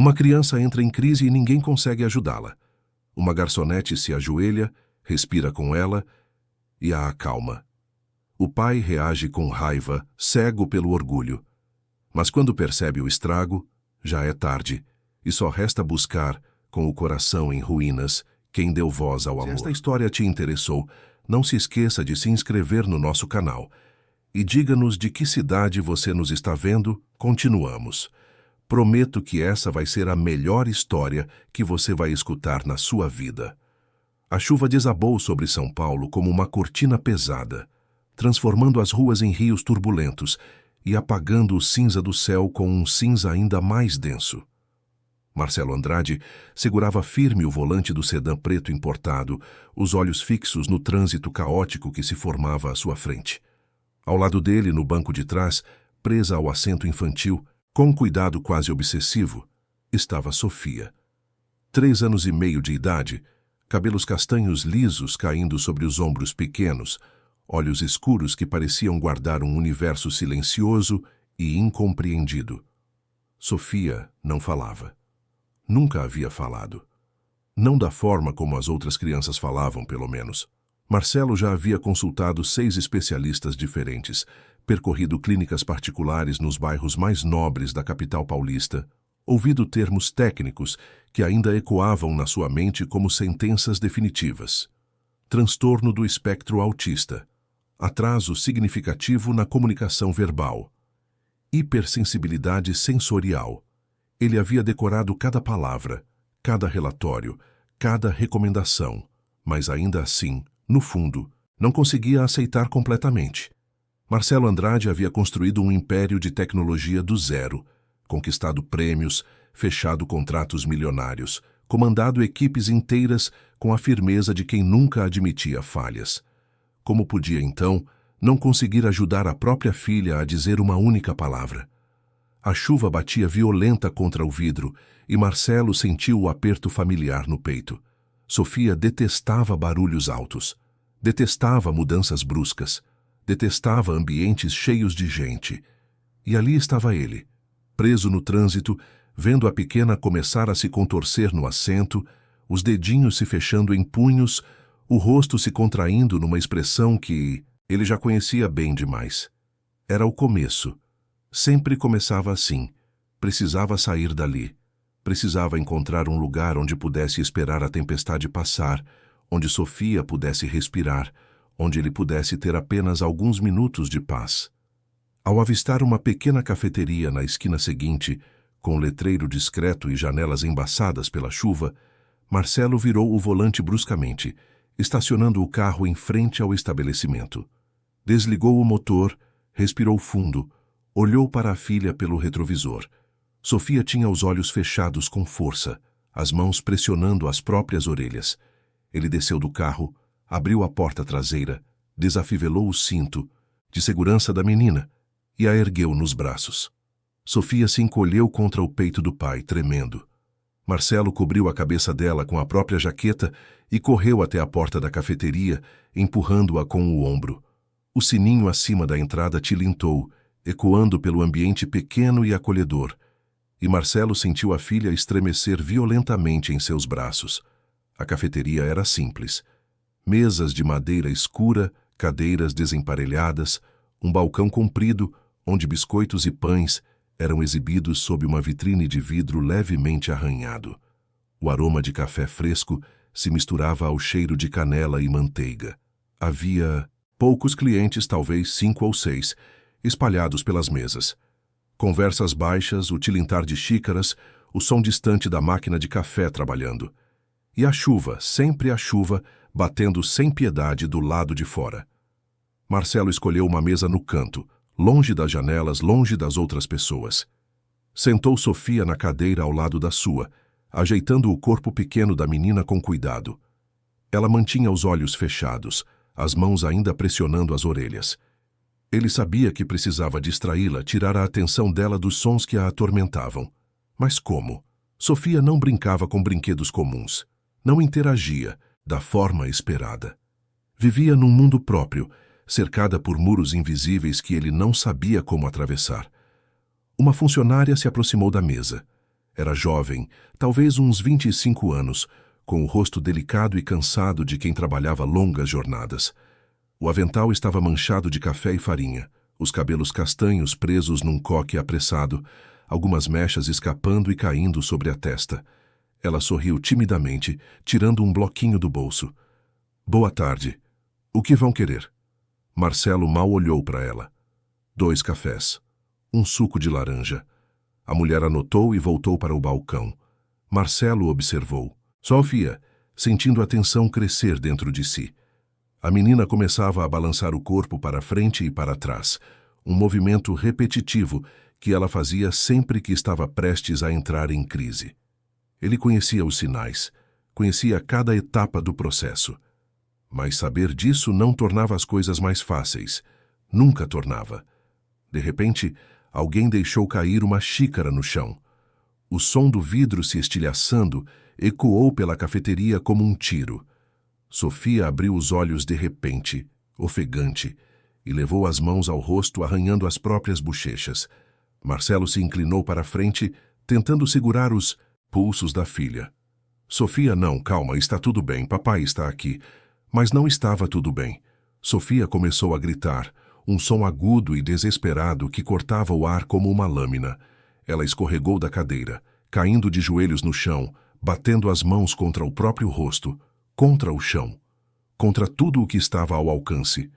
Uma criança entra em crise e ninguém consegue ajudá-la. Uma garçonete se ajoelha, respira com ela e a acalma. O pai reage com raiva, cego pelo orgulho. Mas quando percebe o estrago, já é tarde, e só resta buscar, com o coração em ruínas, quem deu voz ao amor. Se esta história te interessou, não se esqueça de se inscrever no nosso canal. E diga-nos de que cidade você nos está vendo. Continuamos. Prometo que essa vai ser a melhor história que você vai escutar na sua vida. A chuva desabou sobre São Paulo como uma cortina pesada, transformando as ruas em rios turbulentos e apagando o cinza do céu com um cinza ainda mais denso. Marcelo Andrade segurava firme o volante do sedã preto importado, os olhos fixos no trânsito caótico que se formava à sua frente. Ao lado dele, no banco de trás, presa ao assento infantil, com um cuidado quase obsessivo, estava Sofia. 3 anos e meio de idade, cabelos castanhos lisos caindo sobre os ombros pequenos, olhos escuros que pareciam guardar um universo silencioso e incompreendido. Sofia não falava. Nunca havia falado. Não da forma como as outras crianças falavam, pelo menos. Marcelo já havia consultado 6 especialistas diferentes, percorrido clínicas particulares nos bairros mais nobres da capital paulista, ouvido termos técnicos que ainda ecoavam na sua mente como sentenças definitivas. Transtorno do espectro autista, atraso significativo na comunicação verbal, hipersensibilidade sensorial. Ele havia decorado cada palavra, cada relatório, cada recomendação, mas ainda assim, no fundo, não conseguia aceitar completamente. Marcelo Andrade havia construído um império de tecnologia do zero, conquistado prêmios, fechado contratos milionários, comandado equipes inteiras com a firmeza de quem nunca admitia falhas. Como podia, então, não conseguir ajudar a própria filha a dizer uma única palavra? A chuva batia violenta contra o vidro e Marcelo sentiu o aperto familiar no peito. Sofia detestava barulhos altos, detestava mudanças bruscas, detestava ambientes cheios de gente. E ali estava ele, preso no trânsito, vendo a pequena começar a se contorcer no assento, os dedinhos se fechando em punhos, o rosto se contraindo numa expressão que ele já conhecia bem demais. Era o começo. Sempre começava assim. Precisava sair dali. Precisava encontrar um lugar onde pudesse esperar a tempestade passar, onde Sofia pudesse respirar, onde ele pudesse ter apenas alguns minutos de paz. Ao avistar uma pequena cafeteria na esquina seguinte, com letreiro discreto e janelas embaçadas pela chuva, Marcelo virou o volante bruscamente, estacionando o carro em frente ao estabelecimento. Desligou o motor, respirou fundo, olhou para a filha pelo retrovisor. Sofia tinha os olhos fechados com força, as mãos pressionando as próprias orelhas. Ele desceu do carro, abriu a porta traseira, desafivelou o cinto de segurança da menina e a ergueu nos braços. Sofia se encolheu contra o peito do pai, tremendo. Marcelo cobriu a cabeça dela com a própria jaqueta e correu até a porta da cafeteria, empurrando-a com o ombro. O sininho acima da entrada tilintou, ecoando pelo ambiente pequeno e acolhedor, e Marcelo sentiu a filha estremecer violentamente em seus braços. A cafeteria era simples. Mesas de madeira escura, cadeiras desemparelhadas, um balcão comprido, onde biscoitos e pães eram exibidos sob uma vitrine de vidro levemente arranhado. O aroma de café fresco se misturava ao cheiro de canela e manteiga. Havia poucos clientes, talvez 5 ou 6, espalhados pelas mesas. Conversas baixas, o tilintar de xícaras, o som distante da máquina de café trabalhando. E a chuva, sempre a chuva, batendo sem piedade do lado de fora. Marcelo escolheu uma mesa no canto, longe das janelas, longe das outras pessoas. Sentou Sofia na cadeira ao lado da sua, ajeitando o corpo pequeno da menina com cuidado. Ela mantinha os olhos fechados, as mãos ainda pressionando as orelhas. Ele sabia que precisava distraí-la, tirar a atenção dela dos sons que a atormentavam. Mas como? Sofia não brincava com brinquedos comuns. Não interagia da forma esperada. Vivia num mundo próprio, cercada por muros invisíveis que ele não sabia como atravessar. Uma funcionária se aproximou da mesa. Era jovem, talvez uns 25 anos, com o rosto delicado e cansado de quem trabalhava longas jornadas. O avental estava manchado de café e farinha, os cabelos castanhos presos num coque apressado, algumas mechas escapando e caindo sobre a testa. Ela sorriu timidamente, tirando um bloquinho do bolso. Boa tarde. O que vão querer? Marcelo mal olhou para ela. 2 cafés. Um suco de laranja. A mulher anotou e voltou para o balcão. Marcelo observou. Sofia, sentindo a tensão crescer dentro de si. A menina começava a balançar o corpo para frente e para trás, um movimento repetitivo que ela fazia sempre que estava prestes a entrar em crise. Ele conhecia os sinais, conhecia cada etapa do processo. Mas saber disso não tornava as coisas mais fáceis. Nunca tornava. De repente, alguém deixou cair uma xícara no chão. O som do vidro se estilhaçando ecoou pela cafeteria como um tiro. Sofia abriu os olhos de repente, ofegante, e levou as mãos ao rosto arranhando as próprias bochechas. Marcelo se inclinou para a frente, tentando segurar os pulsos da filha. Sofia, não, calma, está tudo bem, papai está aqui. Mas não estava tudo bem. Sofia começou a gritar, um som agudo e desesperado que cortava o ar como uma lâmina. Ela escorregou da cadeira, caindo de joelhos no chão, batendo as mãos contra o próprio rosto, contra o chão, contra tudo o que estava ao alcance.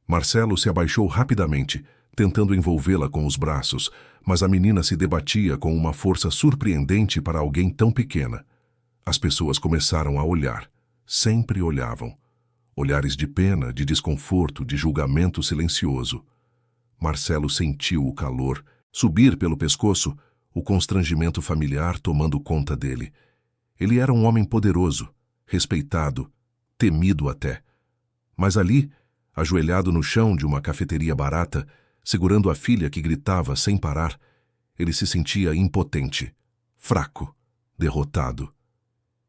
Marcelo se abaixou rapidamente, tentando envolvê-la com os braços, mas a menina se debatia com uma força surpreendente para alguém tão pequena. As pessoas começaram a olhar. Sempre olhavam. Olhares de pena, de desconforto, de julgamento silencioso. Marcelo sentiu o calor subir pelo pescoço, o constrangimento familiar tomando conta dele. Ele era um homem poderoso, respeitado, temido até. Mas ali, ajoelhado no chão de uma cafeteria barata, segurando a filha que gritava sem parar, ele se sentia impotente, fraco, derrotado.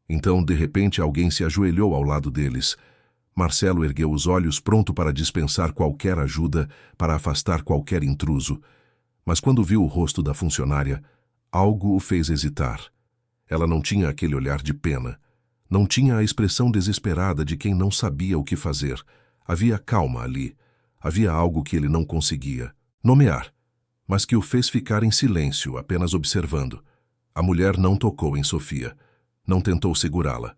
Então, de repente, alguém se ajoelhou ao lado deles. Marcelo ergueu os olhos, pronto para dispensar qualquer ajuda, para afastar qualquer intruso. Mas quando viu o rosto da funcionária, algo o fez hesitar. Ela não tinha aquele olhar de pena. Não tinha a expressão desesperada de quem não sabia o que fazer. Havia calma ali. Havia algo que ele não conseguia nomear, mas que o fez ficar em silêncio, apenas observando. A mulher não tocou em Sofia. Não tentou segurá-la.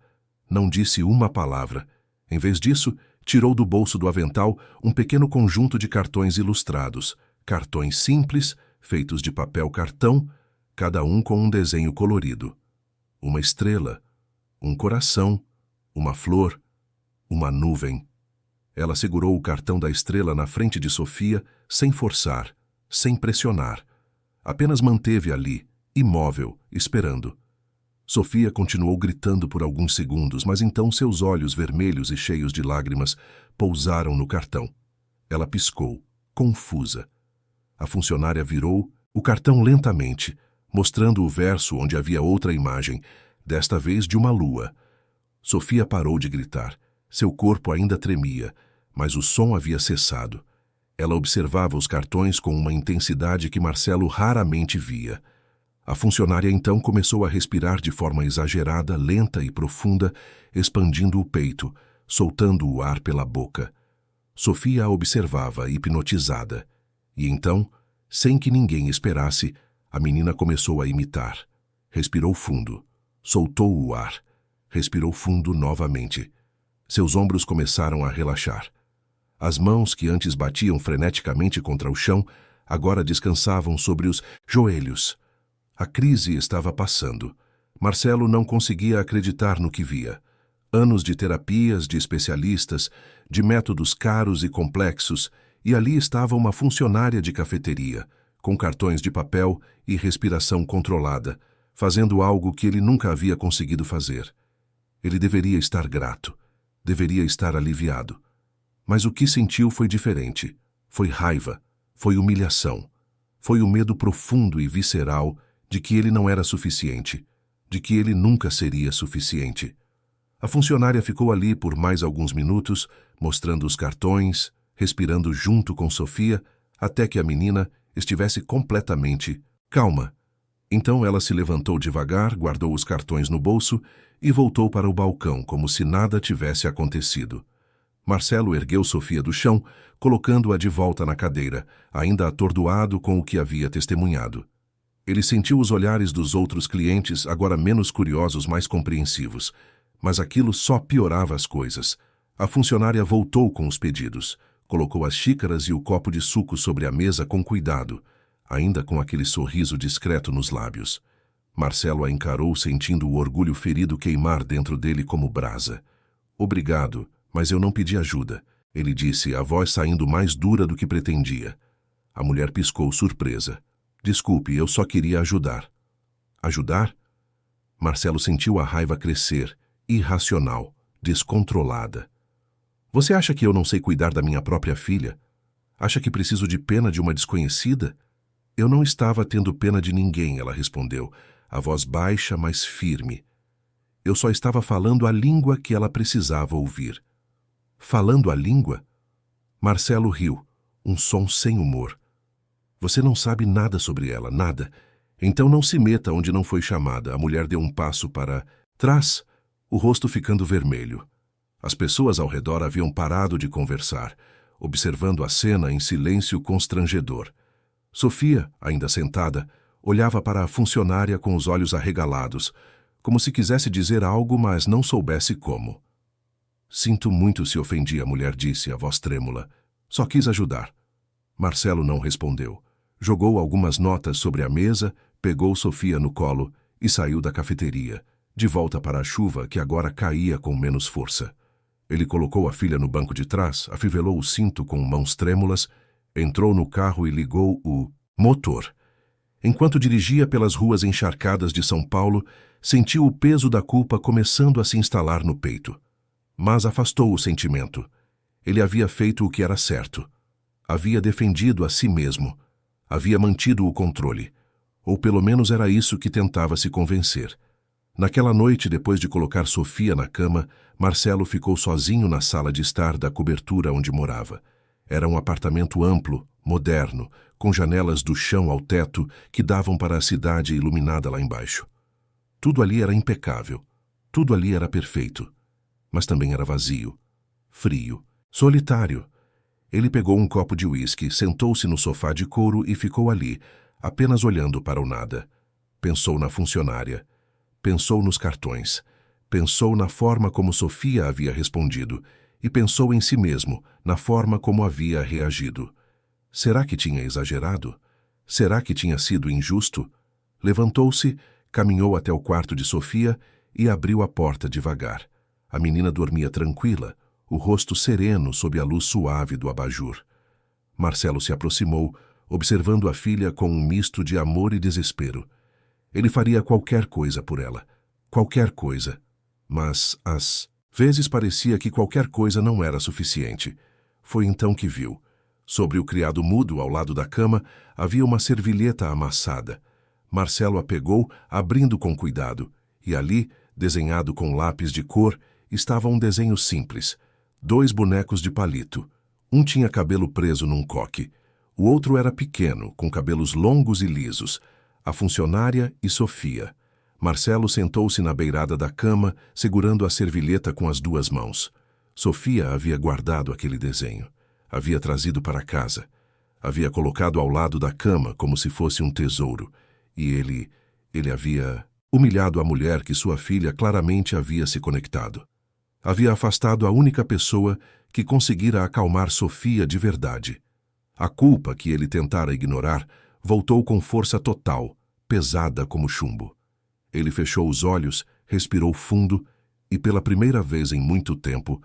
Não disse uma palavra. Em vez disso, tirou do bolso do avental um pequeno conjunto de cartões ilustrados. Cartões simples, feitos de papel cartão, cada um com um desenho colorido. Uma estrela, um coração, uma flor, uma nuvem. Ela segurou o cartão da estrela na frente de Sofia, sem forçar, sem pressionar. Apenas manteve ali, imóvel, esperando. Sofia continuou gritando por alguns segundos, mas então seus olhos vermelhos e cheios de lágrimas pousaram no cartão. Ela piscou, confusa. A funcionária virou o cartão lentamente, mostrando o verso onde havia outra imagem, desta vez de uma lua. Sofia parou de gritar. Seu corpo ainda tremia, mas o som havia cessado. Ela observava os cartões com uma intensidade que Marcelo raramente via. A funcionária então começou a respirar de forma exagerada, lenta e profunda, expandindo o peito, soltando o ar pela boca. Sofia a observava, hipnotizada. E então, sem que ninguém esperasse, a menina começou a imitar. Respirou fundo, soltou o ar, respirou fundo novamente. Seus ombros começaram a relaxar. As mãos que antes batiam freneticamente contra o chão, agora descansavam sobre os joelhos. A crise estava passando. Marcelo não conseguia acreditar no que via. Anos de terapias, de especialistas, de métodos caros e complexos, e ali estava uma funcionária de cafeteria, com cartões de papel e respiração controlada, fazendo algo que ele nunca havia conseguido fazer. Ele deveria estar grato, deveria estar aliviado. Mas o que sentiu foi diferente. Foi raiva, foi humilhação, foi o medo profundo e visceral de que ele não era suficiente, de que ele nunca seria suficiente. A funcionária ficou ali por mais alguns minutos, mostrando os cartões, respirando junto com Sofia, até que a menina estivesse completamente calma, Então ela se levantou devagar, guardou os cartões no bolso e voltou para o balcão como se nada tivesse acontecido. Marcelo ergueu Sofia do chão, colocando-a de volta na cadeira, ainda atordoado com o que havia testemunhado. Ele sentiu os olhares dos outros clientes, agora menos curiosos, mais compreensivos. Mas aquilo só piorava as coisas. A funcionária voltou com os pedidos. Colocou as xícaras e o copo de suco sobre a mesa com cuidado, ainda com aquele sorriso discreto nos lábios. Marcelo a encarou, sentindo o orgulho ferido queimar dentro dele como brasa. "Obrigado, mas eu não pedi ajuda", ele disse, a voz saindo mais dura do que pretendia. A mulher piscou, surpresa. "Desculpe, eu só queria ajudar." "Ajudar?" Marcelo sentiu a raiva crescer, irracional, descontrolada. "Você acha que eu não sei cuidar da minha própria filha? Acha que preciso de pena de uma desconhecida?" "Eu não estava tendo pena de ninguém", ela respondeu, a voz baixa, mas firme. "Eu só estava falando a língua que ela precisava ouvir." "Falando a língua?" Marcelo riu, um som sem humor. "Você não sabe nada sobre ela, nada. Então não se meta onde não foi chamada." A mulher deu um passo para trás, o rosto ficando vermelho. As pessoas ao redor haviam parado de conversar, observando a cena em silêncio constrangedor. Sofia, ainda sentada, olhava para a funcionária com os olhos arregalados, como se quisesse dizer algo, mas não soubesse como. "Sinto muito se ofendi", a mulher disse, a voz trêmula. "Só quis ajudar." Marcelo não respondeu. Jogou algumas notas sobre a mesa, pegou Sofia no colo e saiu da cafeteria, de volta para a chuva que agora caía com menos força. Ele colocou a filha no banco de trás, afivelou o cinto com mãos trêmulas, entrou no carro e ligou o motor. Enquanto dirigia pelas ruas encharcadas de São Paulo, sentiu o peso da culpa começando a se instalar no peito. Mas afastou o sentimento. Ele havia feito o que era certo. Havia defendido a si mesmo. Havia mantido o controle. Ou pelo menos era isso que tentava se convencer. Naquela noite, depois de colocar Sofia na cama, Marcelo ficou sozinho na sala de estar da cobertura onde morava. Era um apartamento amplo, moderno, com janelas do chão ao teto que davam para a cidade iluminada lá embaixo. Tudo ali era impecável. Tudo ali era perfeito. Mas também era vazio, frio, solitário. Ele pegou um copo de uísque, sentou-se no sofá de couro e ficou ali, apenas olhando para o nada. Pensou na funcionária. Pensou nos cartões. Pensou na forma como Sofia havia respondido. E pensou em si mesmo, na forma como havia reagido. Será que tinha exagerado? Será que tinha sido injusto? Levantou-se, caminhou até o quarto de Sofia e abriu a porta devagar. A menina dormia tranquila, o rosto sereno sob a luz suave do abajur. Marcelo se aproximou, observando a filha com um misto de amor e desespero. Ele faria qualquer coisa por ela. Qualquer coisa. Mas, às vezes, parecia que qualquer coisa não era suficiente. Foi então que viu. Sobre o criado mudo, ao lado da cama, havia uma servilheta amassada. Marcelo a pegou, abrindo com cuidado, e ali, desenhado com lápis de cor, estava um desenho simples. 2 bonecos de palito. Um tinha cabelo preso num coque. O outro era pequeno, com cabelos longos e lisos. A funcionária e Sofia. Marcelo sentou-se na beirada da cama, segurando a servilheta com as 2 mãos. Sofia havia guardado aquele desenho. Havia trazido para casa. Havia colocado ao lado da cama como se fosse um tesouro. E ele havia humilhado a mulher que sua filha claramente havia se conectado. Havia afastado a única pessoa que conseguira acalmar Sofia de verdade. A culpa que ele tentara ignorar voltou com força total, pesada como chumbo. Ele fechou os olhos, respirou fundo e, pela primeira vez em muito tempo,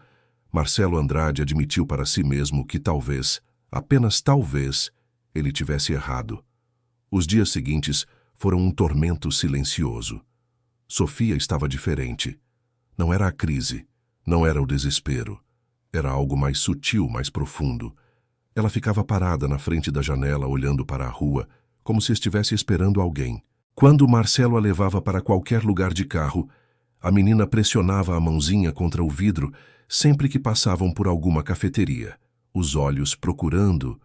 Marcelo Andrade admitiu para si mesmo que talvez, apenas talvez, ele tivesse errado. Os dias seguintes foram um tormento silencioso. Sofia estava diferente. Não era a crise, não era o desespero. Era algo mais sutil, mais profundo. Ela ficava parada na frente da janela, olhando para a rua, como se estivesse esperando alguém. Quando Marcelo a levava para qualquer lugar de carro, a menina pressionava a mãozinha contra o vidro sempre que passavam por alguma cafeteria, os olhos procurando.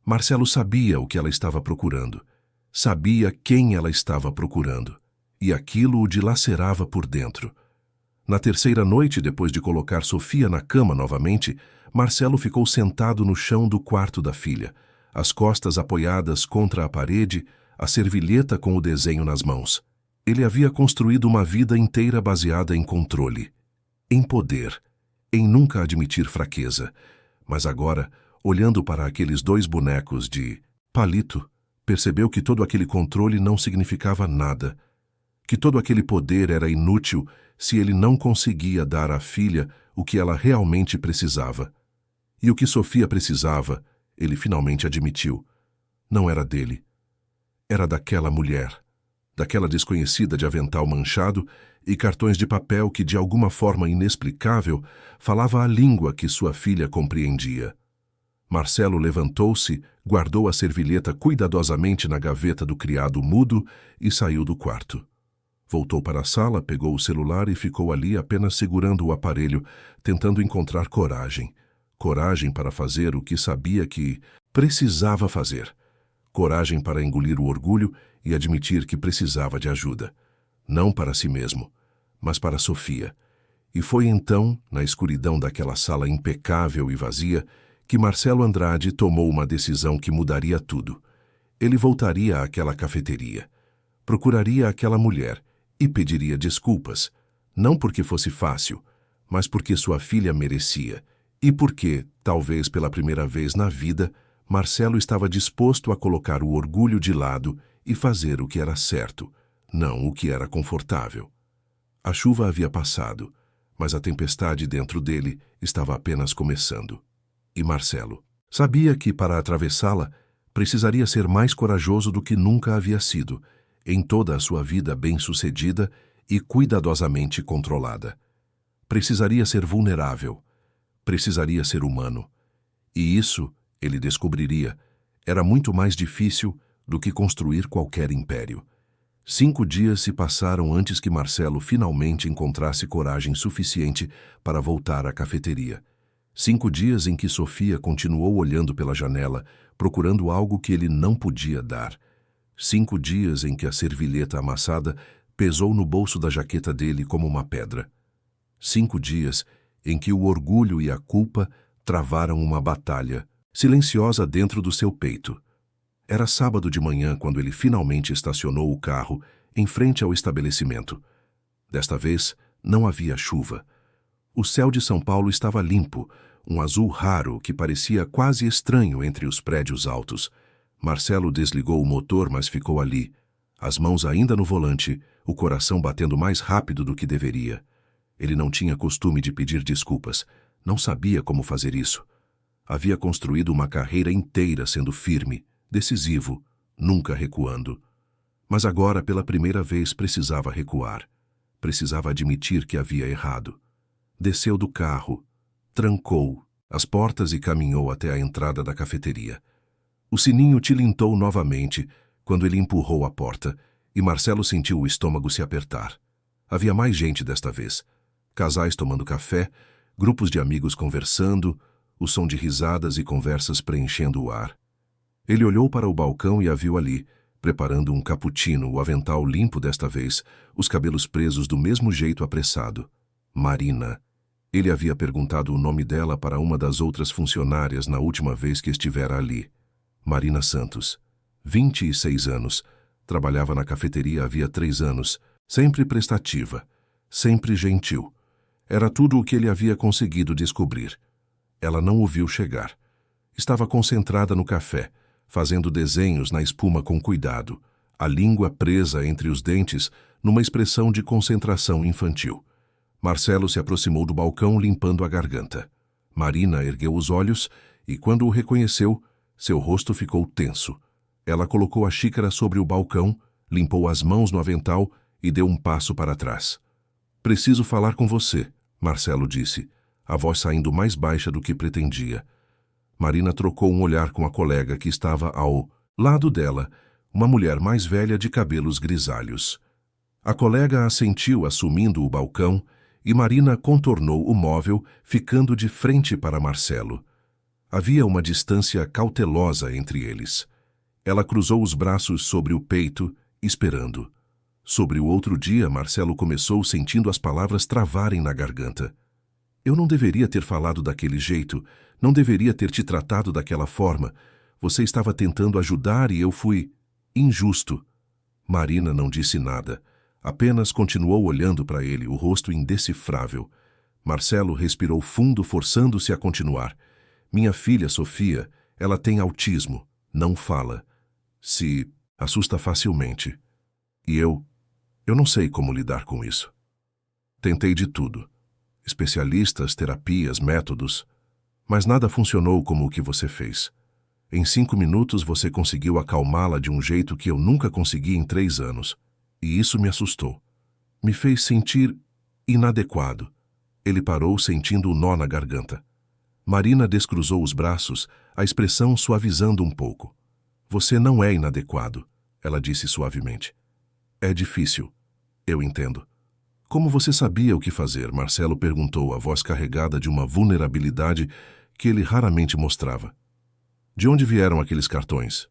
Marcelo sabia o que ela estava procurando. Sabia quem ela estava procurando, e aquilo o dilacerava por dentro. Na terceira noite, depois de colocar Sofia na cama novamente, Marcelo ficou sentado no chão do quarto da filha, as costas apoiadas contra a parede, a servilheta com o desenho nas mãos. Ele havia construído uma vida inteira baseada em controle, em poder, em nunca admitir fraqueza. Mas agora, olhando para aqueles dois bonecos de palito, percebeu que todo aquele controle não significava nada, que todo aquele poder era inútil se ele não conseguia dar à filha o que ela realmente precisava. E o que Sofia precisava, ele finalmente admitiu, não era dele. Era daquela mulher, daquela desconhecida de avental manchado e cartões de papel que, de alguma forma inexplicável, falava a língua que sua filha compreendia. Marcelo levantou-se, guardou a servilheta cuidadosamente na gaveta do criado mudo e saiu do quarto. Voltou para a sala, pegou o celular e ficou ali apenas segurando o aparelho, tentando encontrar coragem. Coragem para fazer o que sabia que precisava fazer. Coragem para engolir o orgulho e admitir que precisava de ajuda. Não para si mesmo, mas para Sofia. E foi então, na escuridão daquela sala impecável e vazia, que Marcelo Andrade tomou uma decisão que mudaria tudo. Ele voltaria àquela cafeteria. Procuraria aquela mulher e pediria desculpas, não porque fosse fácil, mas porque sua filha merecia, e porque, talvez pela primeira vez na vida, Marcelo estava disposto a colocar o orgulho de lado e fazer o que era certo, não o que era confortável. A chuva havia passado, mas a tempestade dentro dele estava apenas começando. E Marcelo sabia que, para atravessá-la, precisaria ser mais corajoso do que nunca havia sido, em toda a sua vida bem-sucedida e cuidadosamente controlada. Precisaria ser vulnerável, precisaria ser humano. E isso, ele descobriria, era muito mais difícil do que construir qualquer império. 5 dias se passaram antes que Marcelo finalmente encontrasse coragem suficiente para voltar à cafeteria. 5 dias em que Sofia continuou olhando pela janela, procurando algo que ele não podia dar. 5 dias em que a servilheta amassada pesou no bolso da jaqueta dele como uma pedra. 5 dias em que o orgulho e a culpa travaram uma batalha, silenciosa dentro do seu peito. Era sábado de manhã quando ele finalmente estacionou o carro em frente ao estabelecimento. Desta vez, não havia chuva. O céu de São Paulo estava limpo, um azul raro que parecia quase estranho entre os prédios altos. Marcelo desligou o motor, mas ficou ali, as mãos ainda no volante, o coração batendo mais rápido do que deveria. Ele não tinha costume de pedir desculpas, não sabia como fazer isso. Havia construído uma carreira inteira sendo firme, decisivo, nunca recuando. Mas agora, pela primeira vez, precisava recuar. Precisava admitir que havia errado. Desceu do carro, trancou as portas e caminhou até a entrada da cafeteria. O sininho tilintou novamente quando ele empurrou a porta e Marcelo sentiu o estômago se apertar. Havia mais gente desta vez. Casais tomando café, grupos de amigos conversando, o som de risadas e conversas preenchendo o ar. Ele olhou para o balcão e a viu ali, preparando um cappuccino, o avental limpo desta vez, os cabelos presos do mesmo jeito apressado. Marina. Ele havia perguntado o nome dela para uma das outras funcionárias na última vez que estivera ali. Marina Santos, 26 anos, trabalhava na cafeteria havia 3 anos, sempre prestativa, sempre gentil. Era tudo o que ele havia conseguido descobrir. Ela não o viu chegar. Estava concentrada no café, fazendo desenhos na espuma com cuidado, a língua presa entre os dentes numa expressão de concentração infantil. Marcelo se aproximou do balcão limpando a garganta. Marina ergueu os olhos e, quando o reconheceu, seu rosto ficou tenso. Ela colocou a xícara sobre o balcão, limpou as mãos no avental e deu um passo para trás. "Preciso falar com você", Marcelo disse, a voz saindo mais baixa do que pretendia. Marina trocou um olhar com a colega que estava ao lado dela, uma mulher mais velha de cabelos grisalhos. A colega assentiu assumindo o balcão e Marina contornou o móvel, ficando de frente para Marcelo. Havia uma distância cautelosa entre eles. Ela cruzou os braços sobre o peito, esperando. Sobre o outro dia, Marcelo começou sentindo as palavras travarem na garganta. Eu não deveria ter falado daquele jeito, não deveria ter te tratado daquela forma. Você estava tentando ajudar e eu fui injusto. Marina não disse nada, apenas continuou olhando para ele, o rosto indecifrável. Marcelo respirou fundo, forçando-se a continuar. Minha filha, Sofia, ela tem autismo, não fala. Se assusta facilmente. E eu não sei como lidar com isso. Tentei de tudo. Especialistas, terapias, métodos. Mas nada funcionou como o que você fez. Em 5 minutos você conseguiu acalmá-la de um jeito que eu nunca consegui em 3 anos. E isso me assustou. Me fez sentir inadequado. Ele parou, sentindo o nó na garganta. Marina descruzou os braços, a expressão suavizando um pouco. Você não é inadequado, ela disse suavemente. É difícil. Eu entendo. Como você sabia o que fazer? Marcelo perguntou, a voz carregada de uma vulnerabilidade que ele raramente mostrava. De onde vieram aqueles cartões?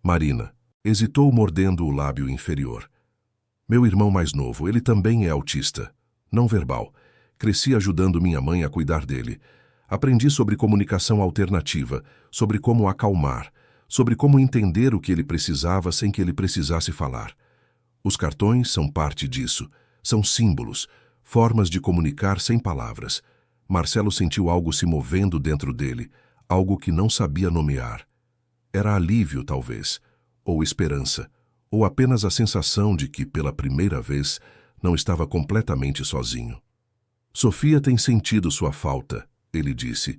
Marina hesitou, mordendo o lábio inferior. Meu irmão mais novo, ele também é autista. Não verbal. Cresci ajudando minha mãe a cuidar dele. Aprendi sobre comunicação alternativa, sobre como acalmar, sobre como entender o que ele precisava sem que ele precisasse falar. Os cartões são parte disso. São símbolos, formas de comunicar sem palavras. Marcelo sentiu algo se movendo dentro dele, algo que não sabia nomear. Era alívio, talvez, ou esperança, ou apenas a sensação de que, pela primeira vez, não estava completamente sozinho. Sofia tem sentido sua falta, ele disse,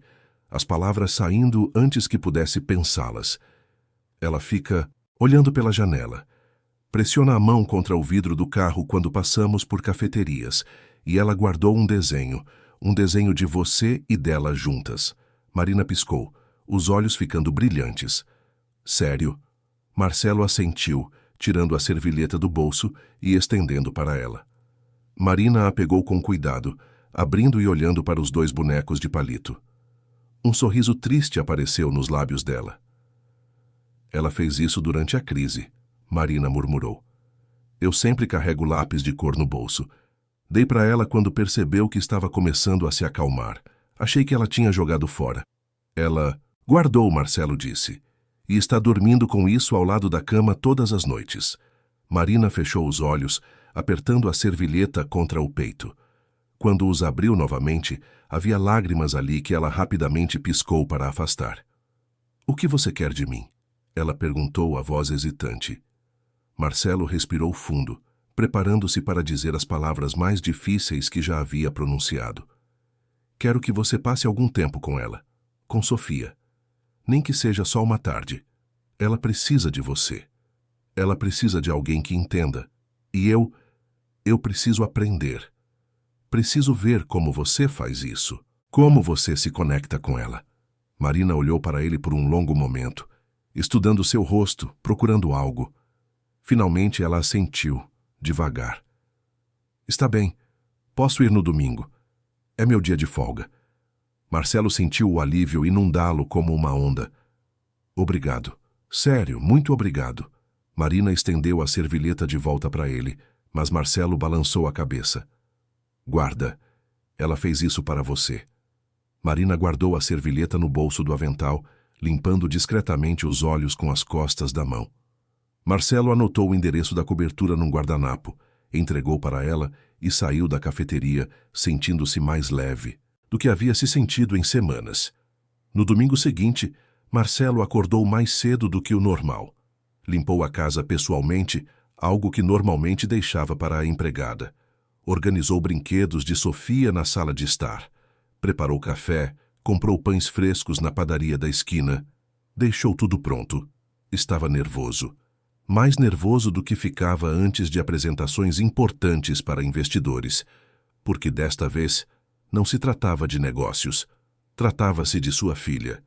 as palavras saindo antes que pudesse pensá-las. Ela fica olhando pela janela. Pressiona a mão contra o vidro do carro quando passamos por cafeterias, e ela guardou um desenho de você e dela juntas. Marina piscou, os olhos ficando brilhantes. Sério? Marcelo assentiu, tirando a servilheta do bolso e estendendo para ela. Marina a pegou com cuidado, abrindo e olhando para os 2 bonecos de palito. Um sorriso triste apareceu nos lábios dela. Ela fez isso durante a crise. Marina murmurou. Eu sempre carrego lápis de cor no bolso. Dei para ela quando percebeu que estava começando a se acalmar. Achei que ela tinha jogado fora. Ela guardou, Marcelo disse, e está dormindo com isso ao lado da cama todas as noites. Marina fechou os olhos, apertando a servilheta contra o peito. Quando os abriu novamente, havia lágrimas ali que ela rapidamente piscou para afastar. O que você quer de mim? Ela perguntou, a voz hesitante. Marcelo respirou fundo, preparando-se para dizer as palavras mais difíceis que já havia pronunciado. Quero que você passe algum tempo com ela, com Sofia. Nem que seja só uma tarde. Ela precisa de você. Ela precisa de alguém que entenda. E eu preciso aprender. Preciso ver como você faz isso. Como você se conecta com ela. Marina olhou para ele por um longo momento, estudando seu rosto, procurando algo. Finalmente ela assentiu, devagar. Está bem, posso ir no domingo. É meu dia de folga. Marcelo sentiu o alívio inundá-lo como uma onda. Obrigado. Sério, muito obrigado. Marina estendeu a servilheta de volta para ele, mas Marcelo balançou a cabeça. Guarda. Ela fez isso para você. Marina guardou a servilheta no bolso do avental, limpando discretamente os olhos com as costas da mão. Marcelo anotou o endereço da cobertura num guardanapo, entregou para ela e saiu da cafeteria, sentindo-se mais leve do que havia se sentido em semanas. No domingo seguinte, Marcelo acordou mais cedo do que o normal. Limpou a casa pessoalmente, algo que normalmente deixava para a empregada. Organizou brinquedos de Sofia na sala de estar. Preparou café, comprou pães frescos na padaria da esquina. Deixou tudo pronto. Estava nervoso. Mais nervoso do que ficava antes de apresentações importantes para investidores, porque desta vez não se tratava de negócios. Tratava-se de sua filha,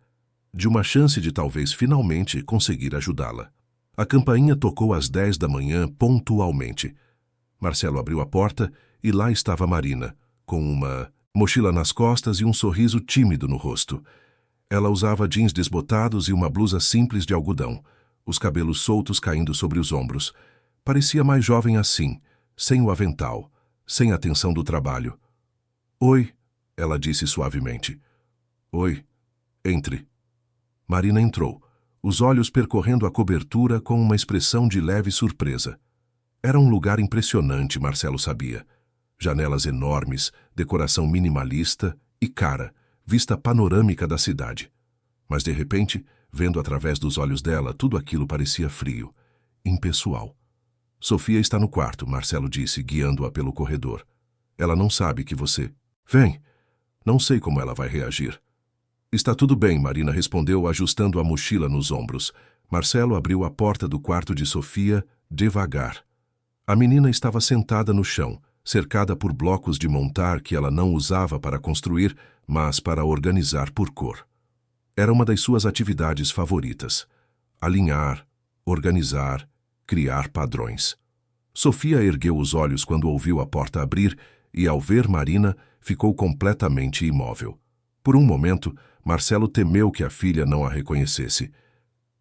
de uma chance de talvez finalmente conseguir ajudá-la. A campainha tocou às 10 da manhã pontualmente. Marcelo abriu a porta e lá estava Marina, com uma mochila nas costas e um sorriso tímido no rosto. Ela usava jeans desbotados e uma blusa simples de algodão, os cabelos soltos caindo sobre os ombros. Parecia mais jovem assim, sem o avental, sem a tensão do trabalho. Oi, ela disse suavemente. Oi, entre. Marina entrou, os olhos percorrendo a cobertura com uma expressão de leve surpresa. Era um lugar impressionante, Marcelo sabia. Janelas enormes, decoração minimalista e cara, vista panorâmica da cidade. Mas de repente, vendo através dos olhos dela, tudo aquilo parecia frio, impessoal. Sofia está no quarto, Marcelo disse, guiando-a pelo corredor. Ela não sabe que você... Vem! Não sei como ela vai reagir. Está tudo bem, Marina respondeu, ajustando a mochila nos ombros. Marcelo abriu a porta do quarto de Sofia, devagar. A menina estava sentada no chão, cercada por blocos de montar que ela não usava para construir, mas para organizar por cor. Era uma das suas atividades favoritas. Alinhar, organizar, criar padrões. Sofia ergueu os olhos quando ouviu a porta abrir e, ao ver Marina, ficou completamente imóvel. Por um momento, Marcelo temeu que a filha não a reconhecesse.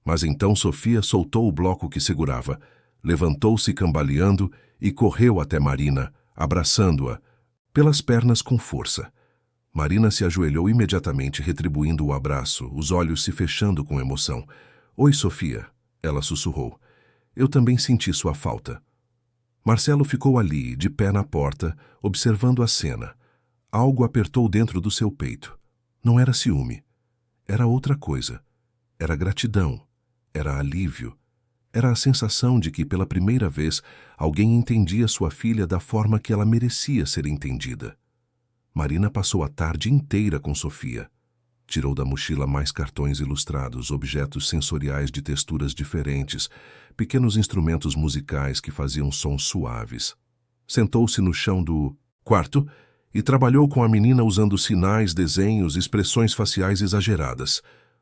Mas então Sofia soltou o bloco que segurava, levantou-se cambaleando e correu até Marina, abraçando-a, pelas pernas com força. Marina se ajoelhou imediatamente, retribuindo o abraço, os olhos se fechando com emoção. Oi, Sofia, ela sussurrou. Eu também senti sua falta. Marcelo ficou ali, de pé na porta, observando a cena. Algo apertou dentro do seu peito. Não era ciúme. Era outra coisa. Era gratidão. Era alívio. Era a sensação de que, pela primeira vez, alguém entendia sua filha da forma que ela merecia ser entendida. Marina passou a tarde inteira com Sofia. Tirou da mochila mais cartões ilustrados, objetos sensoriais de texturas diferentes, pequenos instrumentos musicais que faziam sons suaves. Sentou-se no chão do quarto e trabalhou com a menina usando sinais, desenhos, expressões faciais exageradas.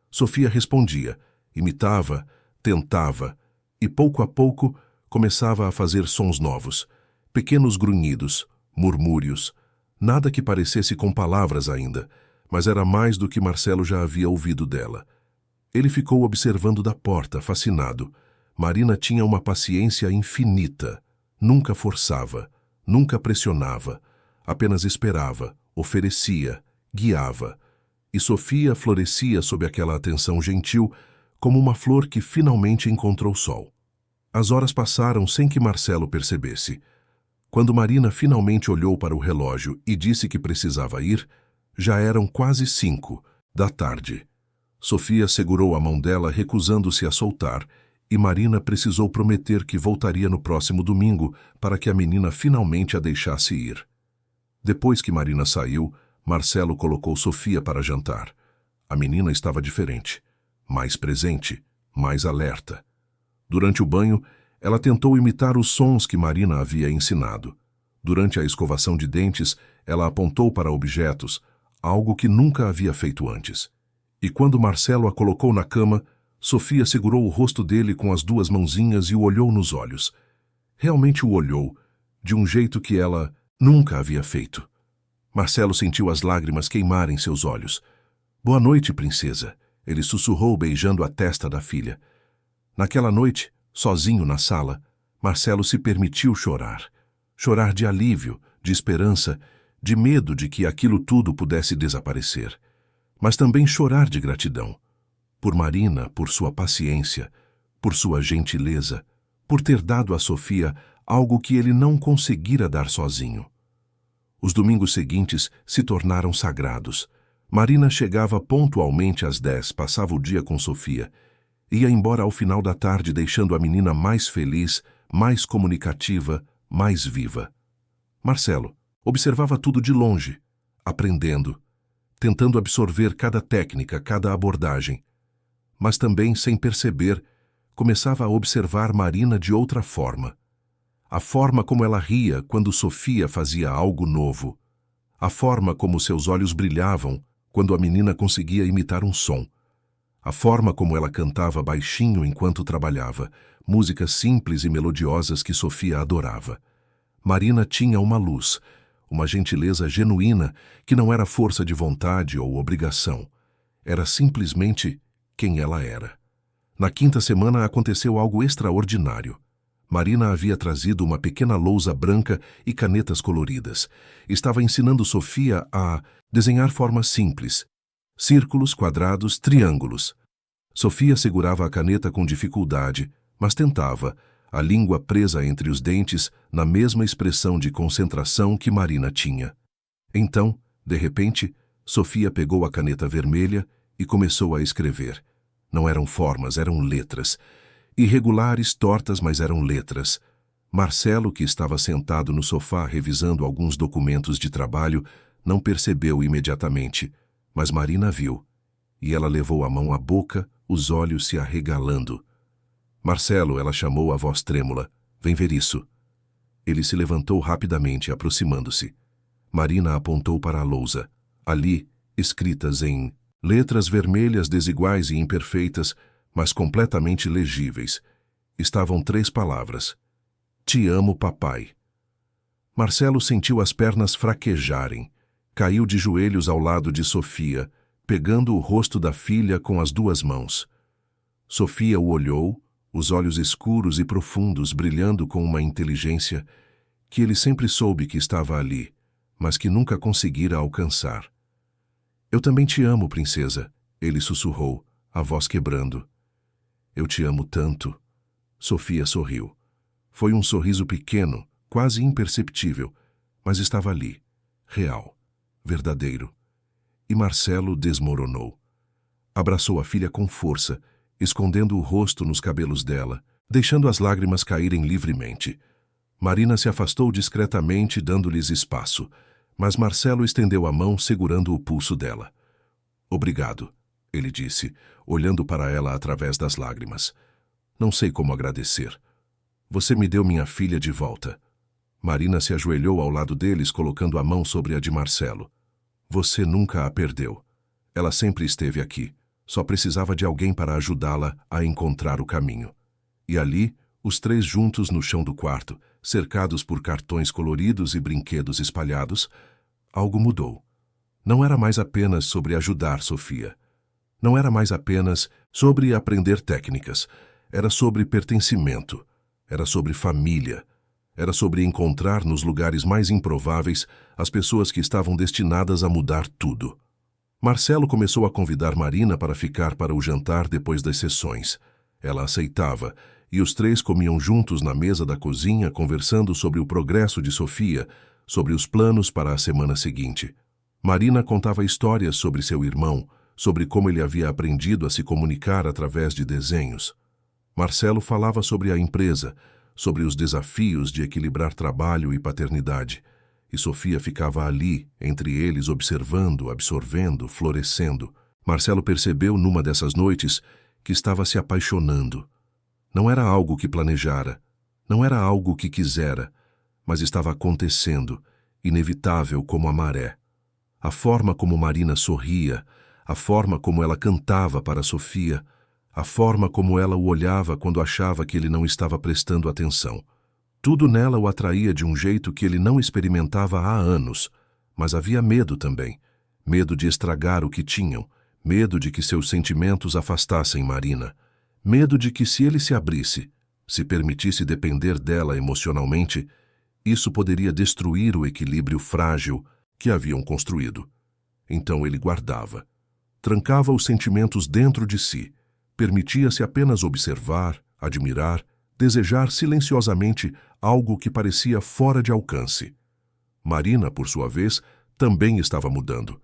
Sofia respondia, imitava, tentava, e pouco a pouco começava a fazer sons novos, pequenos grunhidos, murmúrios, nada que parecesse com palavras ainda, mas era mais do que Marcelo já havia ouvido dela. Ele ficou observando da porta, fascinado. Marina tinha uma paciência infinita. Nunca forçava, nunca pressionava, apenas esperava, oferecia, guiava. E Sofia florescia sob aquela atenção gentil, como uma flor que finalmente encontrou sol. As horas passaram sem que Marcelo percebesse. Quando Marina finalmente olhou para o relógio e disse que precisava ir, já eram quase 5 da tarde. Sofia segurou a mão dela, recusando-se a soltar, e Marina precisou prometer que voltaria no próximo domingo para que a menina finalmente a deixasse ir. Depois que Marina saiu, Marcelo colocou Sofia para jantar. A menina estava diferente, mais presente, mais alerta. Durante o banho, ela tentou imitar os sons que Marina havia ensinado. Durante a escovação de dentes, ela apontou para objetos, algo que nunca havia feito antes. E quando Marcelo a colocou na cama, Sofia segurou o rosto dele com as 2 mãozinhas e o olhou nos olhos. Realmente o olhou, de um jeito que ela nunca havia feito. Marcelo sentiu as lágrimas queimarem seus olhos. Boa noite, princesa, ele sussurrou beijando a testa da filha. Naquela noite, sozinho na sala, Marcelo se permitiu chorar. Chorar de alívio, de esperança, de medo de que aquilo tudo pudesse desaparecer. Mas também chorar de gratidão. Por Marina, por sua paciência, por sua gentileza, por ter dado a Sofia algo que ele não conseguira dar sozinho. Os domingos seguintes se tornaram sagrados. Marina chegava pontualmente às 10, passava o dia com Sofia. Ia embora ao final da tarde, deixando a menina mais feliz, mais comunicativa, mais viva. Marcelo observava tudo de longe, aprendendo, tentando absorver cada técnica, cada abordagem. Mas também, sem perceber, começava a observar Marina de outra forma. A forma como ela ria quando Sofia fazia algo novo. A forma como seus olhos brilhavam quando a menina conseguia imitar um som. A forma como ela cantava baixinho enquanto trabalhava, músicas simples e melodiosas que Sofia adorava. Marina tinha uma luz, uma gentileza genuína que não era força de vontade ou obrigação. Era simplesmente quem ela era. Na quinta semana aconteceu algo extraordinário. Marina havia trazido uma pequena lousa branca e canetas coloridas. Estava ensinando Sofia a desenhar formas simples: círculos, quadrados, triângulos. Sofia segurava a caneta com dificuldade, mas tentava, a língua presa entre os dentes, na mesma expressão de concentração que Marina tinha. Então, de repente, Sofia pegou a caneta vermelha e começou a escrever. Não eram formas, eram letras. Irregulares, tortas, mas eram letras. Marcelo, que estava sentado no sofá revisando alguns documentos de trabalho, não percebeu imediatamente, mas Marina viu, e ela levou a mão à boca, os olhos se arregalando. Marcelo, ela chamou a voz trêmula, vem ver isso. Ele se levantou rapidamente, aproximando-se. Marina apontou para a lousa. Ali, escritas em letras vermelhas desiguais e imperfeitas, mas completamente legíveis, estavam 3 palavras: Te amo, papai. Marcelo sentiu as pernas fraquejarem. Caiu de joelhos ao lado de Sofia, pegando o rosto da filha com as 2 mãos. Sofia o olhou, os olhos escuros e profundos brilhando com uma inteligência que ele sempre soube que estava ali, mas que nunca conseguira alcançar. Eu também te amo, princesa, ele sussurrou, a voz quebrando. Eu te amo tanto. Sofia sorriu. Foi um sorriso pequeno, quase imperceptível, mas estava ali, real, verdadeiro. E Marcelo desmoronou. Abraçou a filha com força, escondendo o rosto nos cabelos dela, deixando as lágrimas caírem livremente. Marina se afastou discretamente, dando-lhes espaço, mas Marcelo estendeu a mão segurando o pulso dela. Obrigado, ele disse, olhando para ela através das lágrimas. Não sei como agradecer. Você me deu minha filha de volta. Marina se ajoelhou ao lado deles, colocando a mão sobre a de Marcelo. Você nunca a perdeu. Ela sempre esteve aqui. Só precisava de alguém para ajudá-la a encontrar o caminho. E ali, os 3 juntos no chão do quarto, cercados por cartões coloridos e brinquedos espalhados, algo mudou. Não era mais apenas sobre ajudar Sofia. Não era mais apenas sobre aprender técnicas. Era sobre pertencimento. Era sobre família. Era sobre encontrar nos lugares mais improváveis as pessoas que estavam destinadas a mudar tudo. Marcelo começou a convidar Marina para ficar para o jantar depois das sessões. Ela aceitava, e os 3 comiam juntos na mesa da cozinha, conversando sobre o progresso de Sofia, sobre os planos para a semana seguinte. Marina contava histórias sobre seu irmão, sobre como ele havia aprendido a se comunicar através de desenhos. Marcelo falava sobre a empresa, sobre os desafios de equilibrar trabalho e paternidade, e Sofia ficava ali, entre eles, observando, absorvendo, florescendo. Marcelo percebeu numa dessas noites que estava se apaixonando. Não era algo que planejara, não era algo que quisera, mas estava acontecendo, inevitável como a maré. A forma como Marina sorria, a forma como ela cantava para Sofia, a forma como ela o olhava quando achava que ele não estava prestando atenção. Tudo nela o atraía de um jeito que ele não experimentava há anos, mas havia medo também. Medo de estragar o que tinham, medo de que seus sentimentos afastassem Marina, medo de que se ele se abrisse, se permitisse depender dela emocionalmente, isso poderia destruir o equilíbrio frágil que haviam construído. Então ele guardava. Trancava os sentimentos dentro de si, permitia-se apenas observar, admirar, desejar silenciosamente algo que parecia fora de alcance. Marina, por sua vez, também estava mudando.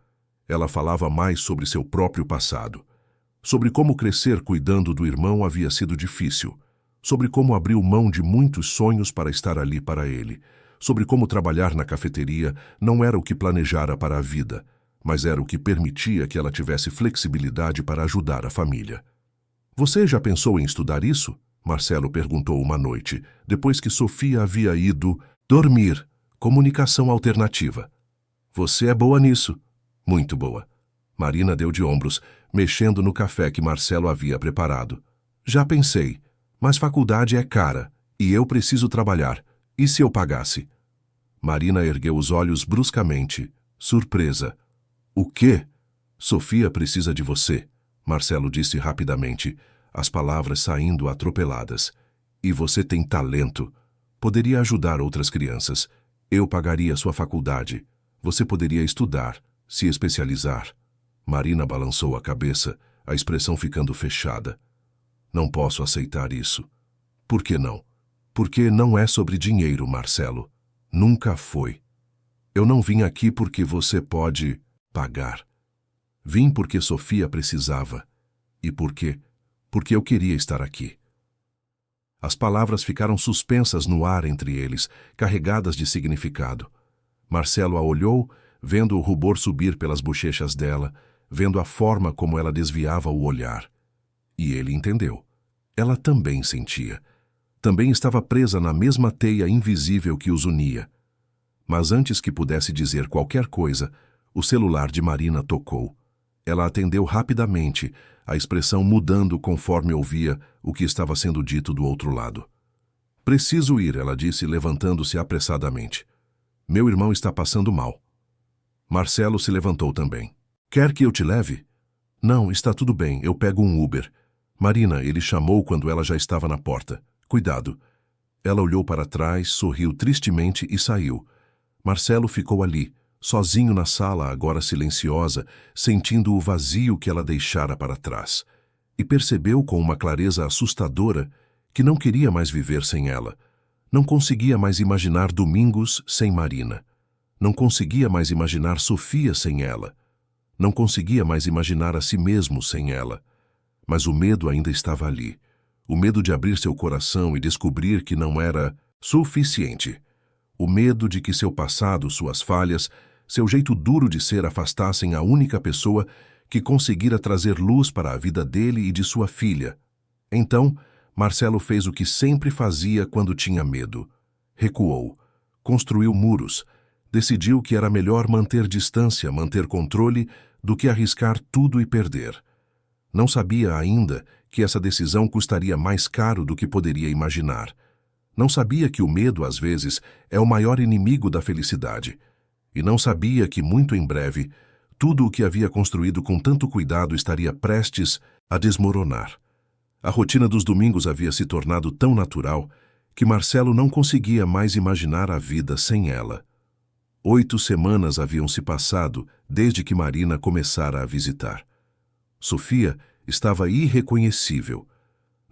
Ela falava mais sobre seu próprio passado, sobre como crescer cuidando do irmão havia sido difícil, sobre como abriu mão de muitos sonhos para estar ali para ele, sobre como trabalhar na cafeteria não era o que planejara para a vida, mas era o que permitia que ela tivesse flexibilidade para ajudar a família. Você já pensou em estudar isso? Marcelo perguntou uma noite, depois que Sofia havia ido dormir. Comunicação alternativa. Você é boa nisso. Muito boa. Marina deu de ombros, mexendo no café que Marcelo havia preparado. Já pensei, mas faculdade é cara, e eu preciso trabalhar. E se eu pagasse? Marina ergueu os olhos bruscamente, surpresa. O quê? Sofia precisa de você, Marcelo disse rapidamente. as palavras saindo atropeladas. E você tem talento. Poderia ajudar outras crianças. Eu pagaria sua faculdade. Você poderia estudar, se especializar. Marina balançou a cabeça, a expressão ficando fechada. Não posso aceitar isso. Por que não? Porque não é sobre dinheiro, Marcelo. Nunca foi. Eu não vim aqui porque você pode pagar. Vim porque Sofia precisava. E por quê? Porque eu queria estar aqui. As palavras ficaram suspensas no ar entre eles, carregadas de significado. Marcelo a olhou, vendo o rubor subir pelas bochechas dela, vendo a forma como ela desviava o olhar. E ele entendeu. Ela também sentia. Também estava presa na mesma teia invisível que os unia. Mas antes que pudesse dizer qualquer coisa, o celular de Marina tocou. Ela atendeu rapidamente, a expressão mudando conforme ouvia o que estava sendo dito do outro lado. Preciso ir, ela disse, levantando-se apressadamente. Meu irmão está passando mal. Marcelo se levantou também. Quer que eu te leve? Não, está tudo bem, eu pego um Uber. Marina, ele chamou quando ela já estava na porta. Cuidado. Ela olhou para trás, sorriu tristemente e saiu. Marcelo ficou ali, sozinho na sala, agora silenciosa, sentindo o vazio que ela deixara para trás. E percebeu com uma clareza assustadora que não queria mais viver sem ela. Não conseguia mais imaginar domingos sem Marina. Não conseguia mais imaginar Sofia sem ela. Não conseguia mais imaginar a si mesmo sem ela. Mas o medo ainda estava ali. O medo de abrir seu coração e descobrir que não era suficiente. O medo de que seu passado, suas falhas, seu jeito duro de ser afastassem a única pessoa que conseguira trazer luz para a vida dele e de sua filha. Então, Marcelo fez o que sempre fazia quando tinha medo. Recuou. Construiu muros. Decidiu que era melhor manter distância, manter controle, do que arriscar tudo e perder. Não sabia ainda que essa decisão custaria mais caro do que poderia imaginar. Não sabia que o medo, às vezes, é o maior inimigo da felicidade. E não sabia que, muito em breve, tudo o que havia construído com tanto cuidado estaria prestes a desmoronar. A rotina dos domingos havia se tornado tão natural que Marcelo não conseguia mais imaginar a vida sem ela. 8 semanas haviam se passado desde que Marina começara a visitar. Sofia estava irreconhecível,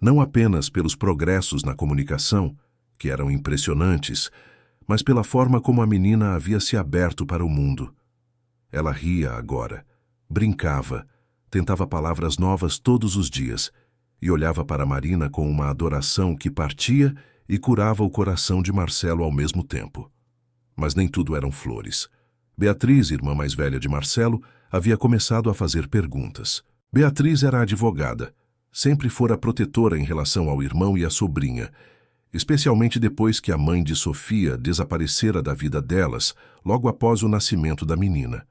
não apenas pelos progressos na comunicação, que eram impressionantes, mas pela forma como a menina havia se aberto para o mundo. Ela ria agora, brincava, tentava palavras novas todos os dias e olhava para Marina com uma adoração que partia e curava o coração de Marcelo ao mesmo tempo. Mas nem tudo eram flores. Beatriz, irmã mais velha de Marcelo, havia começado a fazer perguntas. Beatriz era advogada. Sempre fora protetora em relação ao irmão e à sobrinha, especialmente depois que a mãe de Sofia desaparecera da vida delas logo após o nascimento da menina.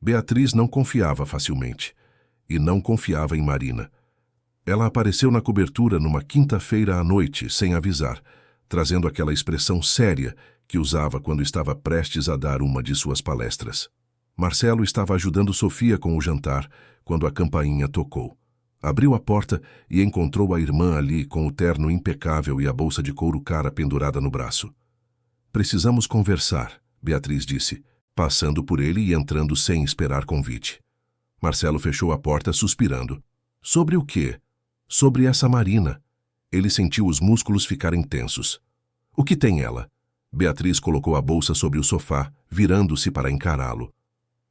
Beatriz não confiava facilmente, e não confiava em Marina. Ela apareceu na cobertura numa quinta-feira à noite, sem avisar, trazendo aquela expressão séria que usava quando estava prestes a dar uma de suas palestras. Marcelo estava ajudando Sofia com o jantar, quando a campainha tocou. Abriu a porta e encontrou a irmã ali com o terno impecável e a bolsa de couro cara pendurada no braço. Precisamos conversar, Beatriz disse, passando por ele e entrando sem esperar convite. Marcelo fechou a porta suspirando. Sobre o quê? Sobre essa Marina. Ele sentiu os músculos ficarem tensos. O que tem ela? Beatriz colocou a bolsa sobre o sofá, virando-se para encará-lo.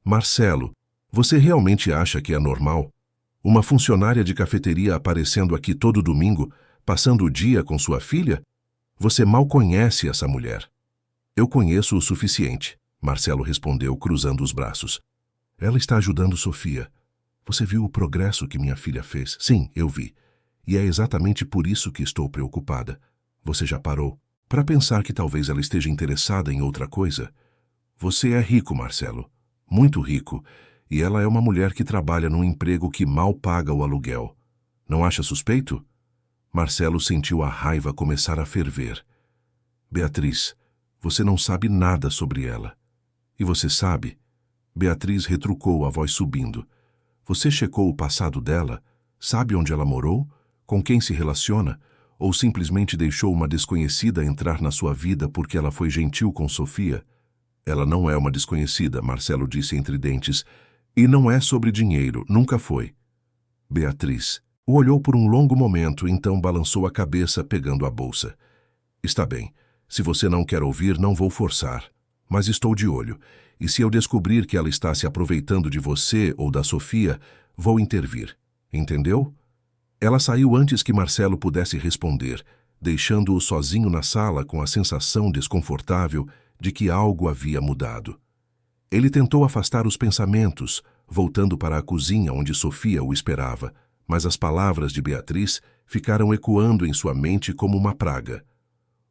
Marcelo, você realmente acha que é normal? Uma funcionária de cafeteria aparecendo aqui todo domingo, passando o dia com sua filha? Você mal conhece essa mulher. Eu conheço o suficiente, Marcelo respondeu, cruzando os braços. Ela está ajudando Sofia. Você viu o progresso que minha filha fez? Sim, eu vi. E é exatamente por isso que estou preocupada. Você já parou para pensar que talvez ela esteja interessada em outra coisa? Você é rico, Marcelo. Muito rico. E ela é uma mulher que trabalha num emprego que mal paga o aluguel. Não acha suspeito? Marcelo sentiu a raiva começar a ferver. Beatriz, você não sabe nada sobre ela. E você sabe? Beatriz retrucou, a voz subindo. Você checou o passado dela? Sabe onde ela morou? Com quem se relaciona? Ou simplesmente deixou uma desconhecida entrar na sua vida porque ela foi gentil com Sofia? Ela não é uma desconhecida, Marcelo disse entre dentes. E não é sobre dinheiro, nunca foi. Beatriz o olhou por um longo momento, então balançou a cabeça pegando a bolsa. Está bem, se você não quer ouvir, não vou forçar. Mas estou de olho, e se eu descobrir que ela está se aproveitando de você ou da Sofia, vou intervir. Entendeu? Ela saiu antes que Marcelo pudesse responder, deixando-o sozinho na sala com a sensação desconfortável de que algo havia mudado. Ele tentou afastar os pensamentos, voltando para a cozinha onde Sofia o esperava, mas as palavras de Beatriz ficaram ecoando em sua mente como uma praga.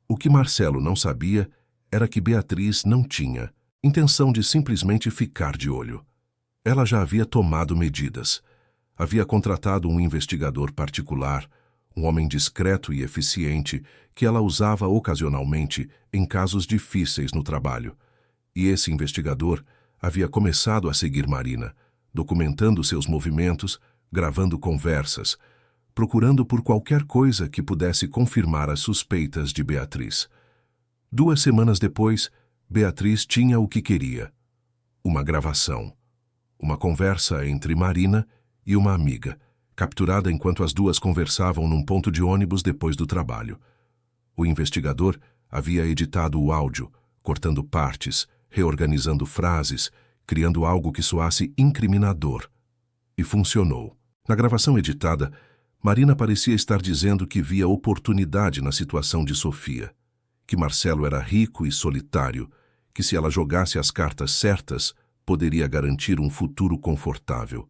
O que Marcelo não sabia era que Beatriz não tinha intenção de simplesmente ficar de olho. Ela já havia tomado medidas. Havia contratado um investigador particular, um homem discreto e eficiente que ela usava ocasionalmente em casos difíceis no trabalho. E esse investigador havia começado a seguir Marina, documentando seus movimentos, gravando conversas, procurando por qualquer coisa que pudesse confirmar as suspeitas de Beatriz. 2 semanas depois, Beatriz tinha o que queria. Uma gravação. Uma conversa entre Marina e uma amiga, capturada enquanto as duas conversavam num ponto de ônibus depois do trabalho. O investigador havia editado o áudio, cortando partes, reorganizando frases, criando algo que soasse incriminador. E funcionou. Na gravação editada, Marina parecia estar dizendo que via oportunidade na situação de Sofia, que Marcelo era rico e solitário, que se ela jogasse as cartas certas, poderia garantir um futuro confortável.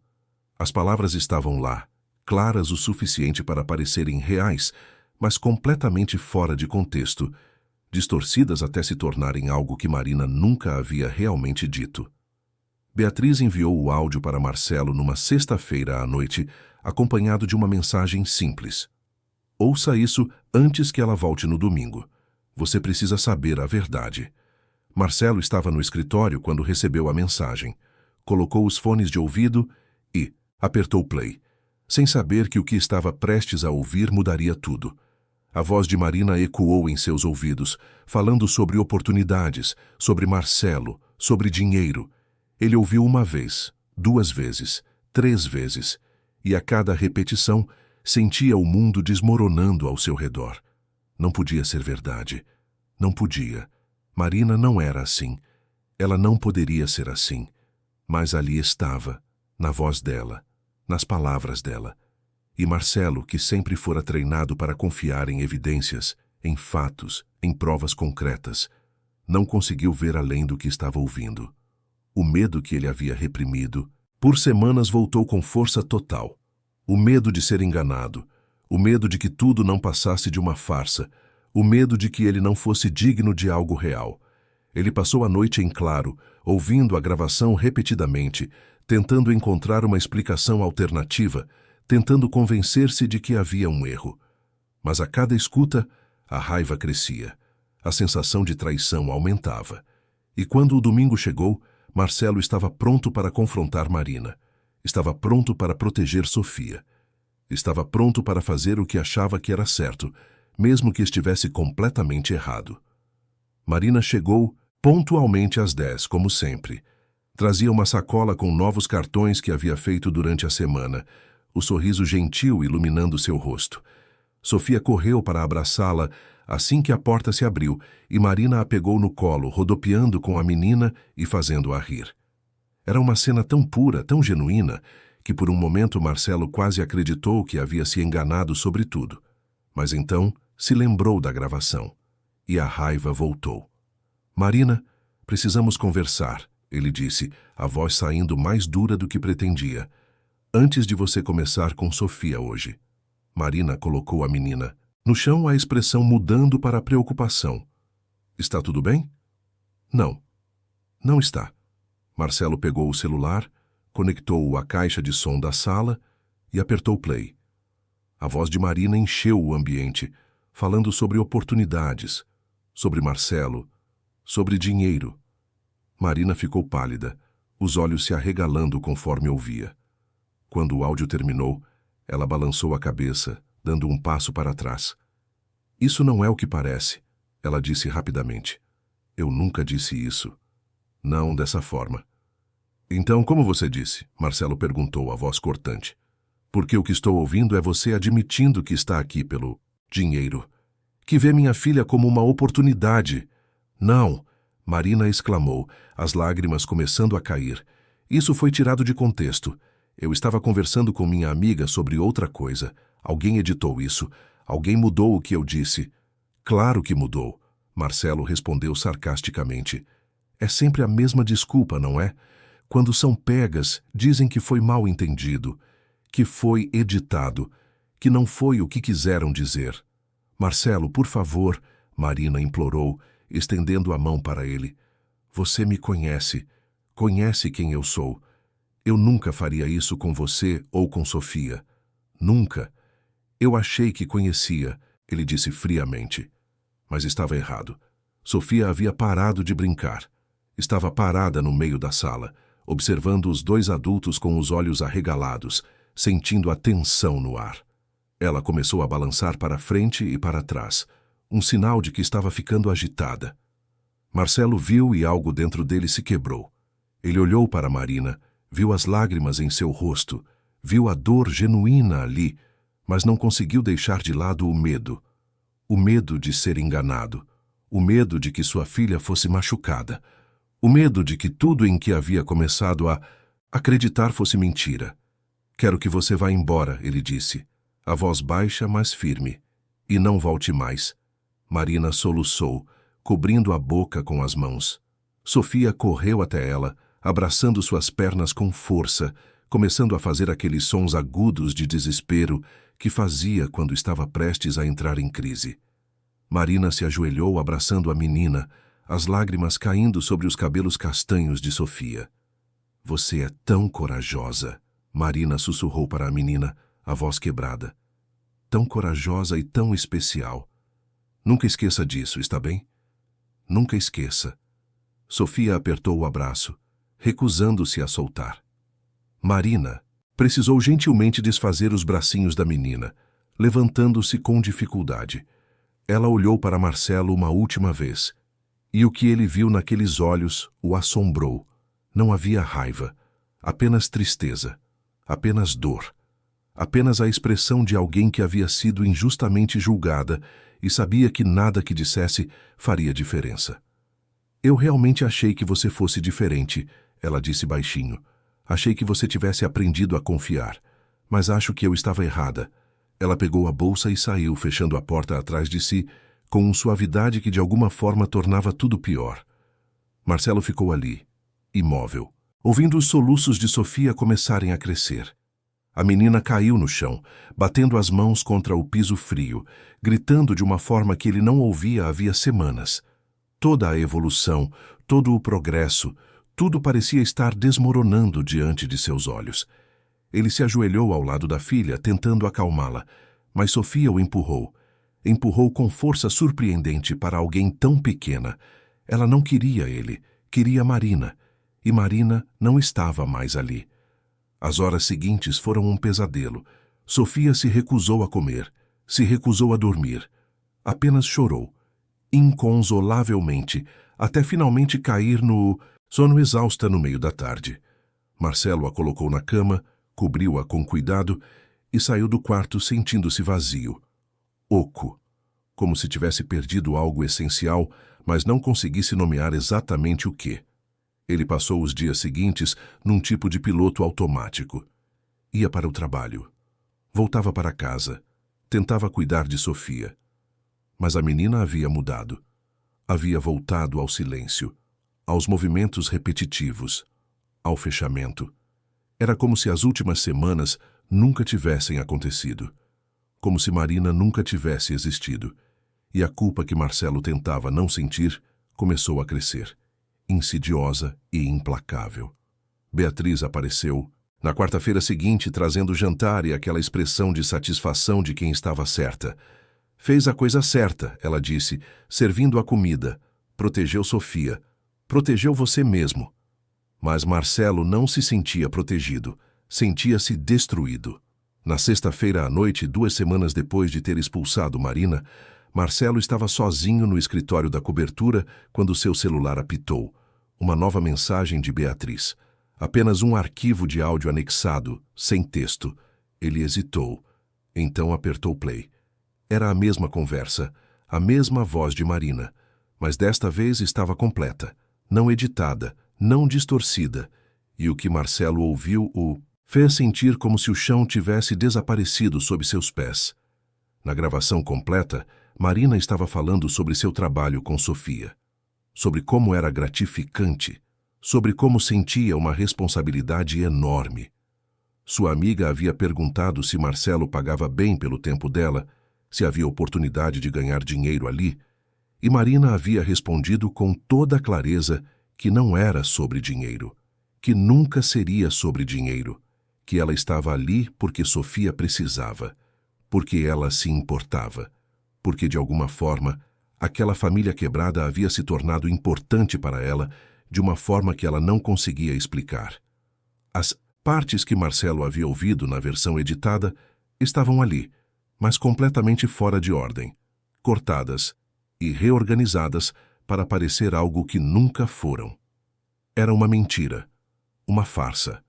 As palavras estavam lá, claras o suficiente para parecerem reais, mas completamente fora de contexto, distorcidas até se tornarem algo que Marina nunca havia realmente dito. Beatriz enviou o áudio para Marcelo numa sexta-feira à noite, acompanhado de uma mensagem simples. Ouça isso antes que ela volte no domingo. Você precisa saber a verdade. Marcelo estava no escritório quando recebeu a mensagem. Colocou os fones de ouvido e apertou play, sem saber que o que estava prestes a ouvir mudaria tudo. A voz de Marina ecoou em seus ouvidos, falando sobre oportunidades, sobre Marcelo, sobre dinheiro. Ele ouviu 1 vez, 2 vezes, 3 vezes, e a cada repetição sentia o mundo desmoronando ao seu redor. Não podia ser verdade. Não podia. Marina não era assim. Ela não poderia ser assim. Mas ali estava, na voz dela, nas palavras dela. E Marcelo, que sempre fora treinado para confiar em evidências, em fatos, em provas concretas, não conseguiu ver além do que estava ouvindo. O medo que ele havia reprimido, por semanas voltou com força total. O medo de ser enganado, o medo de que tudo não passasse de uma farsa, o medo de que ele não fosse digno de algo real. Ele passou a noite em claro, ouvindo a gravação repetidamente, tentando encontrar uma explicação alternativa, tentando convencer-se de que havia um erro. Mas a cada escuta, a raiva crescia. A sensação de traição aumentava. E quando o domingo chegou, Marcelo estava pronto para confrontar Marina. Estava pronto para proteger Sofia. Estava pronto para fazer o que achava que era certo, mesmo que estivesse completamente errado. Marina chegou pontualmente às 10, como sempre. Trazia uma sacola com novos cartões que havia feito durante a semana, o sorriso gentil iluminando seu rosto. Sofia correu para abraçá-la assim que a porta se abriu e Marina a pegou no colo, rodopiando com a menina e fazendo-a rir. Era uma cena tão pura, tão genuína, que por um momento Marcelo quase acreditou que havia se enganado sobre tudo. Mas então se lembrou da gravação e a raiva voltou. Marina, precisamos conversar, ele disse, a voz saindo mais dura do que pretendia. Antes de você começar com Sofia hoje. Marina colocou a menina no chão, a expressão mudando para preocupação. Está tudo bem? Não. Não está. Marcelo pegou o celular, conectou-o à caixa de som da sala e apertou play. A voz de Marina encheu o ambiente, falando sobre oportunidades, sobre Marcelo, sobre dinheiro. Marina ficou pálida, os olhos se arregalando conforme ouvia. Quando o áudio terminou, ela balançou a cabeça, dando um passo para trás. Isso não é o que parece, ela disse rapidamente. Eu nunca disse isso. Não dessa forma. Então, como você disse? Marcelo perguntou, a voz cortante. Porque o que estou ouvindo é você admitindo que está aqui pelo dinheiro. Que vê minha filha como uma oportunidade. Não, Marina exclamou, as lágrimas começando a cair. Isso foi tirado de contexto. Eu estava conversando com minha amiga sobre outra coisa. Alguém editou isso. Alguém mudou o que eu disse. Claro que mudou, Marcelo respondeu sarcasticamente. É sempre a mesma desculpa, não é? Quando são pegas, dizem que foi mal entendido, que foi editado, que não foi o que quiseram dizer. Marcelo, por favor, Marina implorou, estendendo a mão para ele. Você me conhece, conhece quem eu sou. Eu nunca faria isso com você ou com Sofia. Nunca. Eu achei que conhecia, ele disse friamente. Mas estava errado. Sofia havia parado de brincar. Estava parada no meio da sala, observando os dois adultos com os olhos arregalados, sentindo a tensão no ar. Ela começou a balançar para frente e para trás, um sinal de que estava ficando agitada. Marcelo viu e algo dentro dele se quebrou. Ele olhou para Marina, viu as lágrimas em seu rosto, viu a dor genuína ali, mas não conseguiu deixar de lado o medo. O medo de ser enganado, o medo de que sua filha fosse machucada, o medo de que tudo em que havia começado a acreditar fosse mentira. Quero que você vá embora, ele disse, a voz baixa, mas firme. E não volte mais. Marina soluçou, cobrindo a boca com as mãos. Sofia correu até ela, abraçando suas pernas com força, começando a fazer aqueles sons agudos de desespero que fazia quando estava prestes a entrar em crise. Marina se ajoelhou abraçando a menina, as lágrimas caindo sobre os cabelos castanhos de Sofia. Você é tão corajosa, Marina sussurrou para a menina, a voz quebrada. Tão corajosa e tão especial. Nunca esqueça disso, está bem? Nunca esqueça. Sofia apertou o abraço, recusando-se a soltar. Marina precisou gentilmente desfazer os bracinhos da menina, levantando-se com dificuldade. Ela olhou para Marcelo uma última vez, e o que ele viu naqueles olhos o assombrou. Não havia raiva, apenas tristeza, apenas dor. Apenas a expressão de alguém que havia sido injustamente julgada e sabia que nada que dissesse faria diferença. Eu realmente achei que você fosse diferente, ela disse baixinho. Achei que você tivesse aprendido a confiar, mas acho que eu estava errada. Ela pegou a bolsa e saiu, fechando a porta atrás de si, com uma suavidade que de alguma forma tornava tudo pior. Marcelo ficou ali, imóvel, ouvindo os soluços de Sofia começarem a crescer. A menina caiu no chão, batendo as mãos contra o piso frio, gritando de uma forma que ele não ouvia havia semanas. Toda a evolução, todo o progresso, tudo parecia estar desmoronando diante de seus olhos. Ele se ajoelhou ao lado da filha, tentando acalmá-la, mas Sofia o empurrou. Empurrou com força surpreendente para alguém tão pequena. Ela não queria ele, queria Marina, e Marina não estava mais ali. As horas seguintes foram um pesadelo. Sofia se recusou a comer, se recusou a dormir. Apenas chorou, inconsolavelmente, até finalmente cair no sono exausta no meio da tarde. Marcelo a colocou na cama, cobriu-a com cuidado e saiu do quarto sentindo-se vazio, oco, como se tivesse perdido algo essencial, mas não conseguisse nomear exatamente o que. Ele passou os dias seguintes num tipo de piloto automático. Ia para o trabalho. Voltava para casa. Tentava cuidar de Sofia. Mas a menina havia mudado. Havia voltado ao silêncio, aos movimentos repetitivos, ao fechamento. Era como se as últimas semanas nunca tivessem acontecido. Como se Marina nunca tivesse existido. E a culpa que Marcelo tentava não sentir começou a crescer, insidiosa e implacável. Beatriz apareceu na quarta-feira seguinte, trazendo o jantar e aquela expressão de satisfação de quem estava certa. Fez a coisa certa, ela disse, servindo a comida. Protegeu Sofia. Protegeu você mesmo. Mas Marcelo não se sentia protegido. Sentia-se destruído. Na sexta-feira à noite, 2 semanas depois de ter expulsado Marina, Marcelo estava sozinho no escritório da cobertura quando seu celular apitou. Uma nova mensagem de Beatriz. Apenas um arquivo de áudio anexado, sem texto. Ele hesitou. Então apertou play. Era a mesma conversa, a mesma voz de Marina, mas desta vez estava completa, não editada, não distorcida. E o que Marcelo ouviu o fez sentir como se o chão tivesse desaparecido sob seus pés. Na gravação completa, Marina estava falando sobre seu trabalho com Sofia, sobre como era gratificante, sobre como sentia uma responsabilidade enorme. Sua amiga havia perguntado se Marcelo pagava bem pelo tempo dela, se havia oportunidade de ganhar dinheiro ali, e Marina havia respondido com toda a clareza que não era sobre dinheiro, que nunca seria sobre dinheiro, que ela estava ali porque Sofia precisava, porque ela se importava, porque de alguma forma aquela família quebrada havia se tornado importante para ela de uma forma que ela não conseguia explicar. As partes que Marcelo havia ouvido na versão editada estavam ali, mas completamente fora de ordem, cortadas e reorganizadas para parecer algo que nunca foram. Era uma mentira, uma farsa,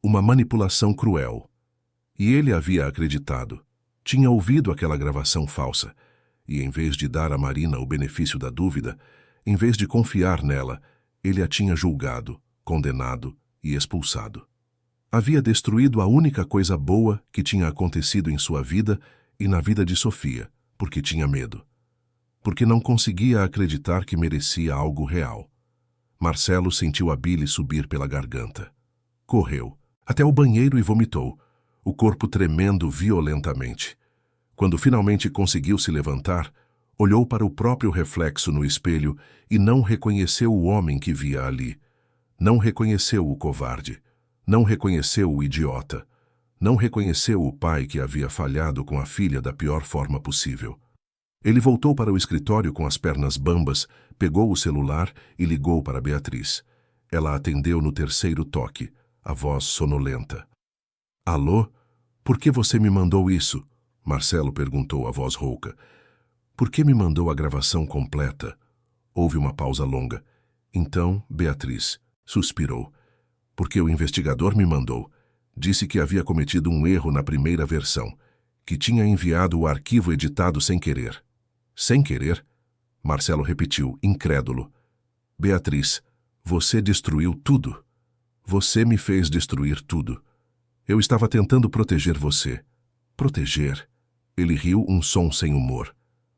uma manipulação cruel. E ele havia acreditado. Tinha ouvido aquela gravação falsa, e em vez de dar a Marina o benefício da dúvida, em vez de confiar nela, ele a tinha julgado, condenado e expulsado. Havia destruído a única coisa boa que tinha acontecido em sua vida e na vida de Sofia, porque tinha medo. Porque não conseguia acreditar que merecia algo real. Marcelo sentiu a bile subir pela garganta. Correu até o banheiro e vomitou, o corpo tremendo violentamente. Quando finalmente conseguiu se levantar, olhou para o próprio reflexo no espelho e não reconheceu o homem que via ali. Não reconheceu o covarde. Não reconheceu o idiota. Não reconheceu o pai que havia falhado com a filha da pior forma possível. Ele voltou para o escritório com as pernas bambas, pegou o celular e ligou para Beatriz. Ela atendeu no terceiro toque, a voz sonolenta. Alô? Por que você me mandou isso? Marcelo perguntou a voz rouca. Por que me mandou a gravação completa? Houve uma pausa longa. Então, Beatriz suspirou. Porque o investigador me mandou. Disse que havia cometido um erro na primeira versão, que tinha enviado o arquivo editado sem querer. Sem querer? Marcelo repetiu, incrédulo. Beatriz, você destruiu tudo. Você me fez destruir tudo. Eu estava tentando proteger você. Proteger? Ele riu um som sem humor.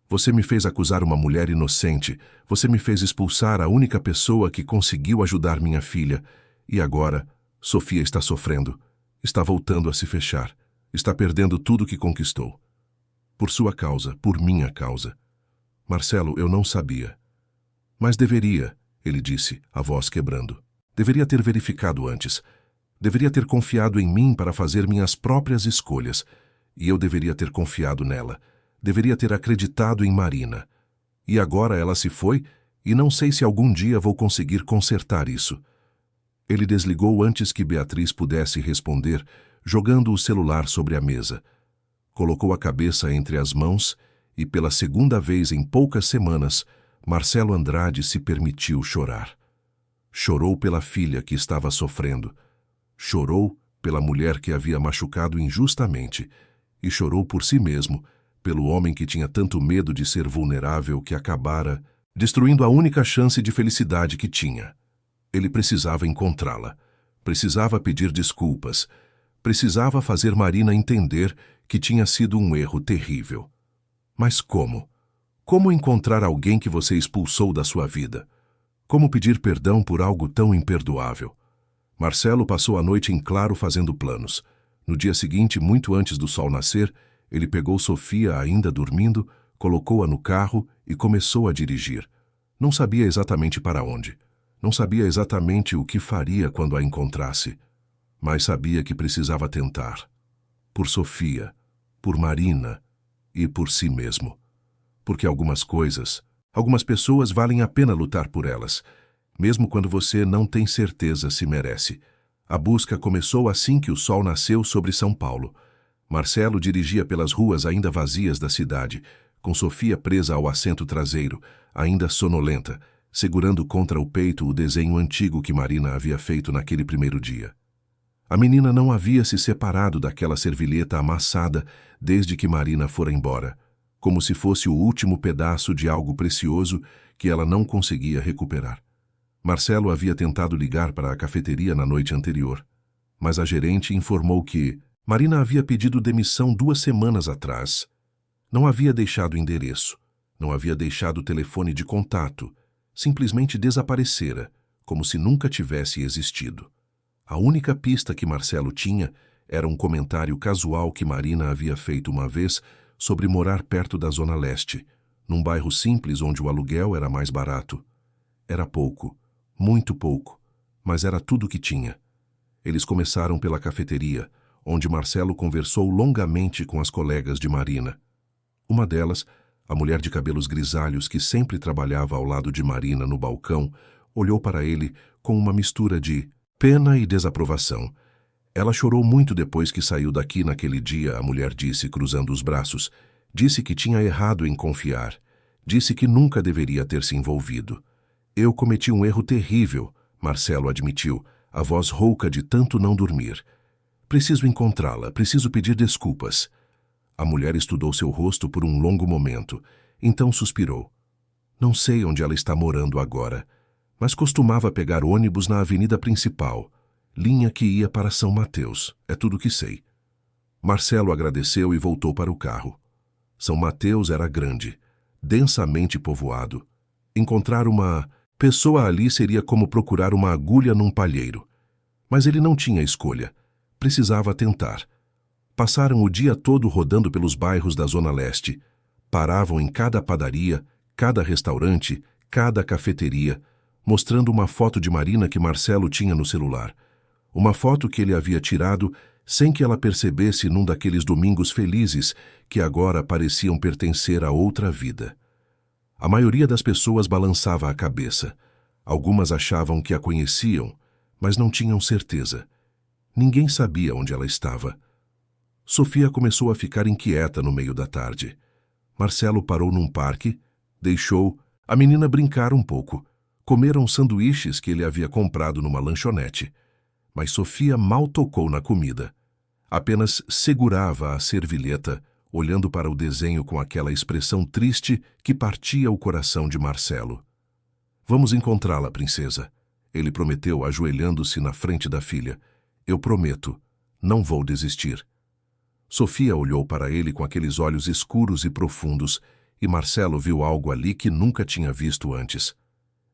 Você me fez acusar uma mulher inocente. Você me fez expulsar a única pessoa que conseguiu ajudar minha filha. E agora, Sofia está sofrendo. Está voltando a se fechar. Está perdendo tudo que conquistou. Por sua causa, por minha causa. Marcelo, eu não sabia. Mas deveria, ele disse, a voz quebrando. Deveria ter verificado antes. Deveria ter confiado em mim para fazer minhas próprias escolhas. E eu deveria ter confiado nela. Deveria ter acreditado em Marina. E agora ela se foi e não sei se algum dia vou conseguir consertar isso. Ele desligou antes que Beatriz pudesse responder, jogando o celular sobre a mesa. Colocou a cabeça entre as mãos e, pela segunda vez em poucas semanas, Marcelo Andrade se permitiu chorar. Chorou pela filha que estava sofrendo. Chorou pela mulher que havia machucado injustamente. E chorou por si mesmo, pelo homem que tinha tanto medo de ser vulnerável que acabara destruindo a única chance de felicidade que tinha. Ele precisava encontrá-la. Precisava pedir desculpas. Precisava fazer Marina entender que tinha sido um erro terrível. Mas como? Como encontrar alguém que você expulsou da sua vida? Como pedir perdão por algo tão imperdoável? Marcelo passou a noite em claro fazendo planos. No dia seguinte, muito antes do sol nascer, ele pegou Sofia ainda dormindo, colocou-a no carro e começou a dirigir. Não sabia exatamente para onde. Não sabia exatamente o que faria quando a encontrasse. Mas sabia que precisava tentar. Por Sofia, por Marina e por si mesmo. Porque algumas coisas, algumas pessoas valem a pena lutar por elas, mesmo quando você não tem certeza se merece. A busca começou assim que o sol nasceu sobre São Paulo. Marcelo dirigia pelas ruas ainda vazias da cidade, com Sofia presa ao assento traseiro, ainda sonolenta, segurando contra o peito o desenho antigo que Marina havia feito naquele primeiro dia. A menina não havia se separado daquela servilheta amassada desde que Marina fora embora, como se fosse o último pedaço de algo precioso que ela não conseguia recuperar. Marcelo havia tentado ligar para a cafeteria na noite anterior, mas a gerente informou que Marina havia pedido demissão 2 semanas atrás. Não havia deixado o endereço, não havia deixado o telefone de contato, simplesmente desaparecera, como se nunca tivesse existido. A única pista que Marcelo tinha era um comentário casual que Marina havia feito uma vez sobre morar perto da Zona Leste, num bairro simples onde o aluguel era mais barato. Era pouco, muito pouco, mas era tudo o que tinha. Eles começaram pela cafeteria, onde Marcelo conversou longamente com as colegas de Marina. Uma delas, a mulher de cabelos grisalhos que sempre trabalhava ao lado de Marina no balcão, olhou para ele com uma mistura de pena e desaprovação. Ela chorou muito depois que saiu daqui naquele dia, a mulher disse, cruzando os braços. Disse que tinha errado em confiar. Disse que nunca deveria ter se envolvido. Eu cometi um erro terrível, Marcelo admitiu, a voz rouca de tanto não dormir. Preciso encontrá-la, preciso pedir desculpas. A mulher estudou seu rosto por um longo momento, então suspirou. Não sei onde ela está morando agora, mas costumava pegar ônibus na avenida principal, linha que ia para São Mateus, é tudo o que sei. Marcelo agradeceu e voltou para o carro. São Mateus era grande, densamente povoado. Encontrar uma pessoa ali seria como procurar uma agulha num palheiro. Mas ele não tinha escolha. Precisava tentar. Passaram o dia todo rodando pelos bairros da Zona Leste. Paravam em cada padaria, cada restaurante, cada cafeteria, mostrando uma foto de Marina que Marcelo tinha no celular. Uma foto que ele havia tirado sem que ela percebesse num daqueles domingos felizes que agora pareciam pertencer a outra vida. A maioria das pessoas balançava a cabeça. Algumas achavam que a conheciam, mas não tinham certeza. Ninguém sabia onde ela estava. Sofia começou a ficar inquieta no meio da tarde. Marcelo parou num parque, deixou a menina brincar um pouco. Comeram sanduíches que ele havia comprado numa lanchonete. Mas Sofia mal tocou na comida. Apenas segurava a servilheta, olhando para o desenho com aquela expressão triste que partia o coração de Marcelo. Vamos encontrá-la, princesa. Ele prometeu, ajoelhando-se na frente da filha. Eu prometo, não vou desistir. Sofia olhou para ele com aqueles olhos escuros e profundos, e Marcelo viu algo ali que nunca tinha visto antes.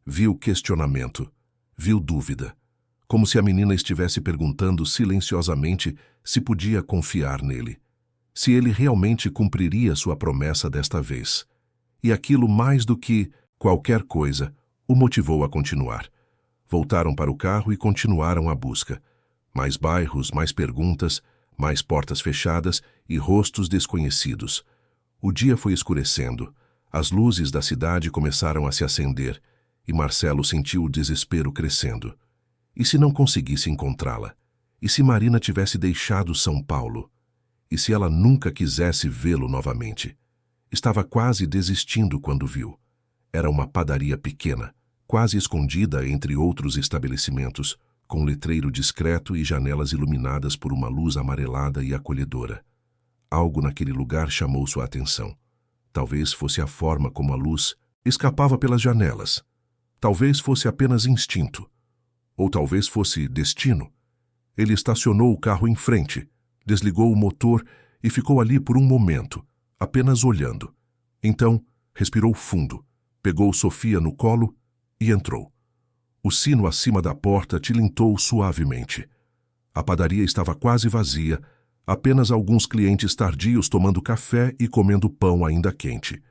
Viu questionamento, viu dúvida, como se a menina estivesse perguntando silenciosamente se podia confiar nele, se ele realmente cumpriria sua promessa desta vez. E aquilo, mais do que qualquer coisa, o motivou a continuar. Voltaram para o carro e continuaram a busca. Mais bairros, mais perguntas, mais portas fechadas e rostos desconhecidos. O dia foi escurecendo. As luzes da cidade começaram a se acender e Marcelo sentiu o desespero crescendo. E se não conseguisse encontrá-la? E se Marina tivesse deixado São Paulo? E se ela nunca quisesse vê-lo novamente? Estava quase desistindo quando viu. Era uma padaria pequena, quase escondida entre outros estabelecimentos, com um letreiro discreto e janelas iluminadas por uma luz amarelada e acolhedora. Algo naquele lugar chamou sua atenção. Talvez fosse a forma como a luz escapava pelas janelas. Talvez fosse apenas instinto. Ou talvez fosse destino. Ele estacionou o carro em frente, desligou o motor e ficou ali por um momento, apenas olhando. Então, respirou fundo, pegou Sofia no colo e entrou. O sino acima da porta tilintou suavemente. A padaria estava quase vazia, apenas alguns clientes tardios tomando café e comendo pão ainda quente.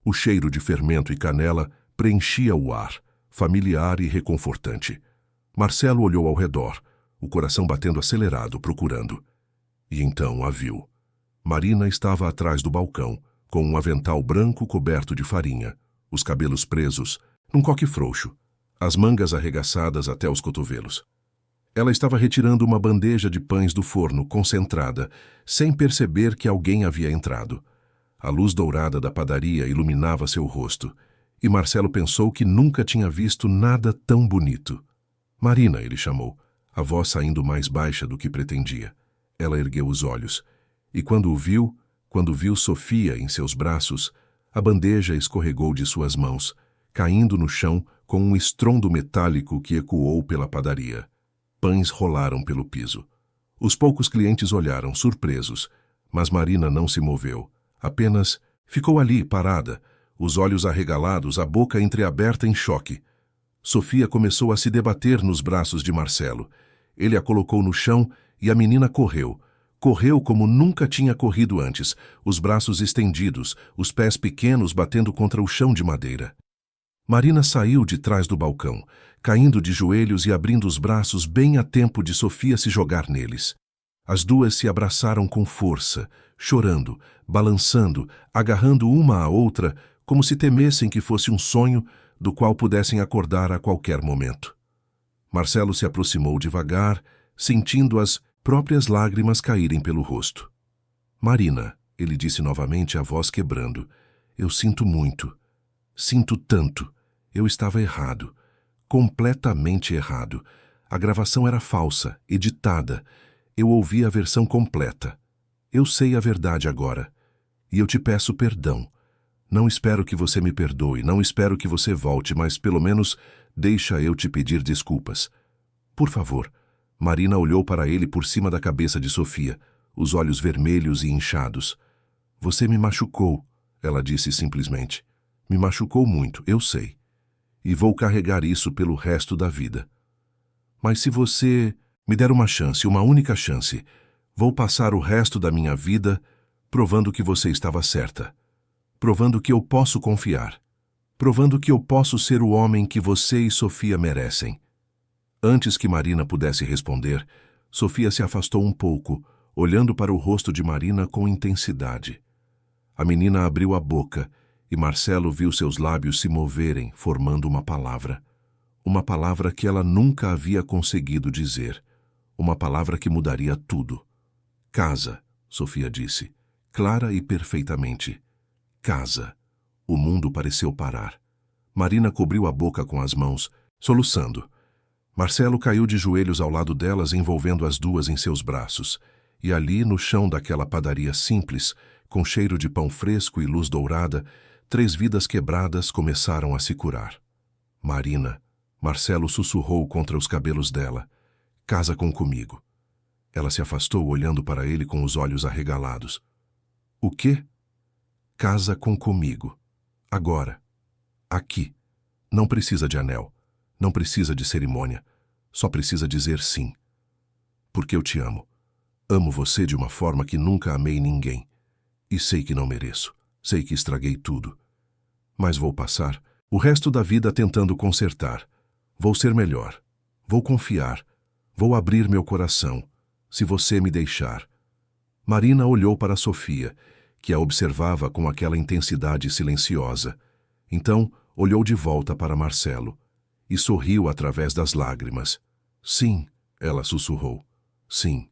O cheiro de fermento e canela preenchia o ar, familiar e reconfortante. Marcelo olhou ao redor, o coração batendo acelerado, procurando. E então a viu. Marina estava atrás do balcão, com um avental branco coberto de farinha, os cabelos presos, num coque frouxo, as mangas arregaçadas até os cotovelos. Ela estava retirando uma bandeja de pães do forno, concentrada, sem perceber que alguém havia entrado. A luz dourada da padaria iluminava seu rosto, e Marcelo pensou que nunca tinha visto nada tão bonito. Marina, ele chamou, a voz saindo mais baixa do que pretendia. Ela ergueu os olhos, e quando viu Sofia em seus braços, a bandeja escorregou de suas mãos, caindo no chão com um estrondo metálico que ecoou pela padaria. Pães rolaram pelo piso. Os poucos clientes olharam, surpresos, mas Marina não se moveu. Apenas ficou ali, parada, os olhos arregalados, a boca entreaberta em choque. Sofia começou a se debater nos braços de Marcelo. Ele a colocou no chão e a menina correu. Correu como nunca tinha corrido antes, os braços estendidos, os pés pequenos batendo contra o chão de madeira. Marina saiu de trás do balcão, caindo de joelhos e abrindo os braços bem a tempo de Sofia se jogar neles. As duas se abraçaram com força, chorando, balançando, agarrando uma à outra, como se temessem que fosse um sonho do qual pudessem acordar a qualquer momento. Marcelo se aproximou devagar, sentindo as próprias lágrimas caírem pelo rosto. Marina, ele disse novamente, a voz quebrando, eu sinto muito. Sinto tanto. Eu estava errado. Completamente errado. A gravação era falsa, editada. Eu ouvi a versão completa. Eu sei a verdade agora. E eu te peço perdão. Não espero que você me perdoe, não espero que você volte, mas pelo menos deixa eu te pedir desculpas. Por favor. Marina olhou para ele por cima da cabeça de Sofia, os olhos vermelhos e inchados. Você me machucou, ela disse simplesmente. Me machucou muito, eu sei. E vou carregar isso pelo resto da vida. Mas se você me der uma chance, uma única chance, vou passar o resto da minha vida provando que você estava certa. Provando que eu posso confiar. Provando que eu posso ser o homem que você e Sofia merecem. Antes que Marina pudesse responder, Sofia se afastou um pouco, olhando para o rosto de Marina com intensidade. A menina abriu a boca, e Marcelo viu seus lábios se moverem, formando uma palavra. Uma palavra que ela nunca havia conseguido dizer. Uma palavra que mudaria tudo. Casa, Sofia disse, clara e perfeitamente. Casa. O mundo pareceu parar. Marina cobriu a boca com as mãos, soluçando. Marcelo caiu de joelhos ao lado delas, envolvendo as duas em seus braços. E ali, no chão daquela padaria simples, com cheiro de pão fresco e luz dourada, 3 vidas quebradas começaram a se curar. Marina, Marcelo sussurrou contra os cabelos dela. Casa comigo. Ela se afastou, olhando para ele com os olhos arregalados. O quê? Casa comigo. Agora. Aqui. Não precisa de anel. Não precisa de cerimônia. Só precisa dizer sim. Porque eu te amo. Amo você de uma forma que nunca amei ninguém. E sei que não mereço. Sei que estraguei tudo. Mas vou passar o resto da vida tentando consertar. Vou ser melhor. Vou confiar. Vou abrir meu coração. Se você me deixar. Marina olhou para Sofia, que a observava com aquela intensidade silenciosa. Então, olhou de volta para Marcelo e sorriu através das lágrimas. Sim, ela sussurrou. Sim.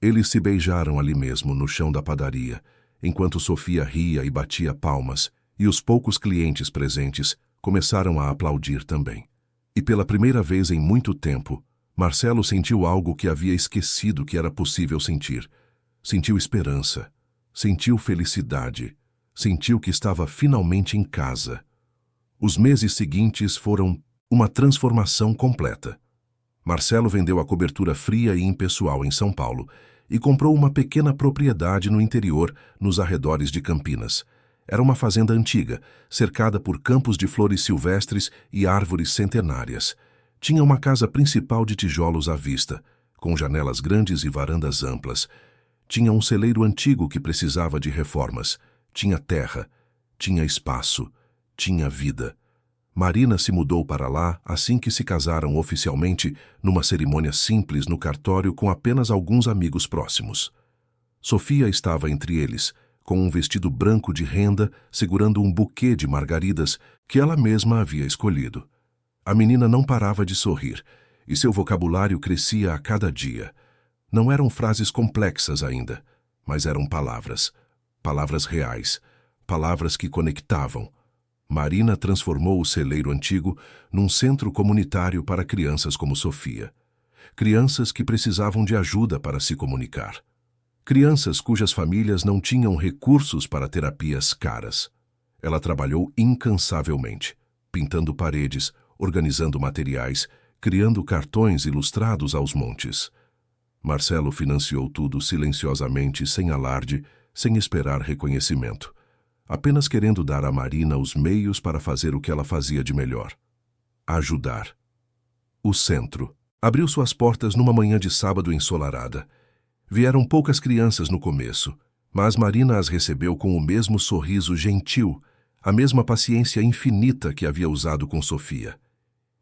Eles se beijaram ali mesmo, no chão da padaria, enquanto Sofia ria e batia palmas, e os poucos clientes presentes começaram a aplaudir também. E pela primeira vez em muito tempo, Marcelo sentiu algo que havia esquecido que era possível sentir. Sentiu esperança. Sentiu felicidade. Sentiu que estava finalmente em casa. Os meses seguintes foram uma transformação completa. Marcelo vendeu a cobertura fria e impessoal em São Paulo e comprou uma pequena propriedade no interior, nos arredores de Campinas. Era uma fazenda antiga, cercada por campos de flores silvestres e árvores centenárias. Tinha uma casa principal de tijolos à vista, com janelas grandes e varandas amplas. Tinha um celeiro antigo que precisava de reformas. Tinha terra, tinha espaço, tinha vida. Marina se mudou para lá assim que se casaram oficialmente, numa cerimônia simples no cartório com apenas alguns amigos próximos. Sofia estava entre eles, com um vestido branco de renda, segurando um buquê de margaridas que ela mesma havia escolhido. A menina não parava de sorrir, e seu vocabulário crescia a cada dia. Não eram frases complexas ainda, mas eram palavras. Palavras reais, palavras que conectavam. Marina transformou o celeiro antigo num centro comunitário para crianças como Sofia. Crianças que precisavam de ajuda para se comunicar. Crianças cujas famílias não tinham recursos para terapias caras. Ela trabalhou incansavelmente, pintando paredes, organizando materiais, criando cartões ilustrados aos montes. Marcelo financiou tudo silenciosamente, sem alarde, sem esperar reconhecimento, apenas querendo dar a Marina os meios para fazer o que ela fazia de melhor: ajudar. O centro abriu suas portas numa manhã de sábado ensolarada. Vieram poucas crianças no começo, mas Marina as recebeu com o mesmo sorriso gentil, a mesma paciência infinita que havia usado com Sofia.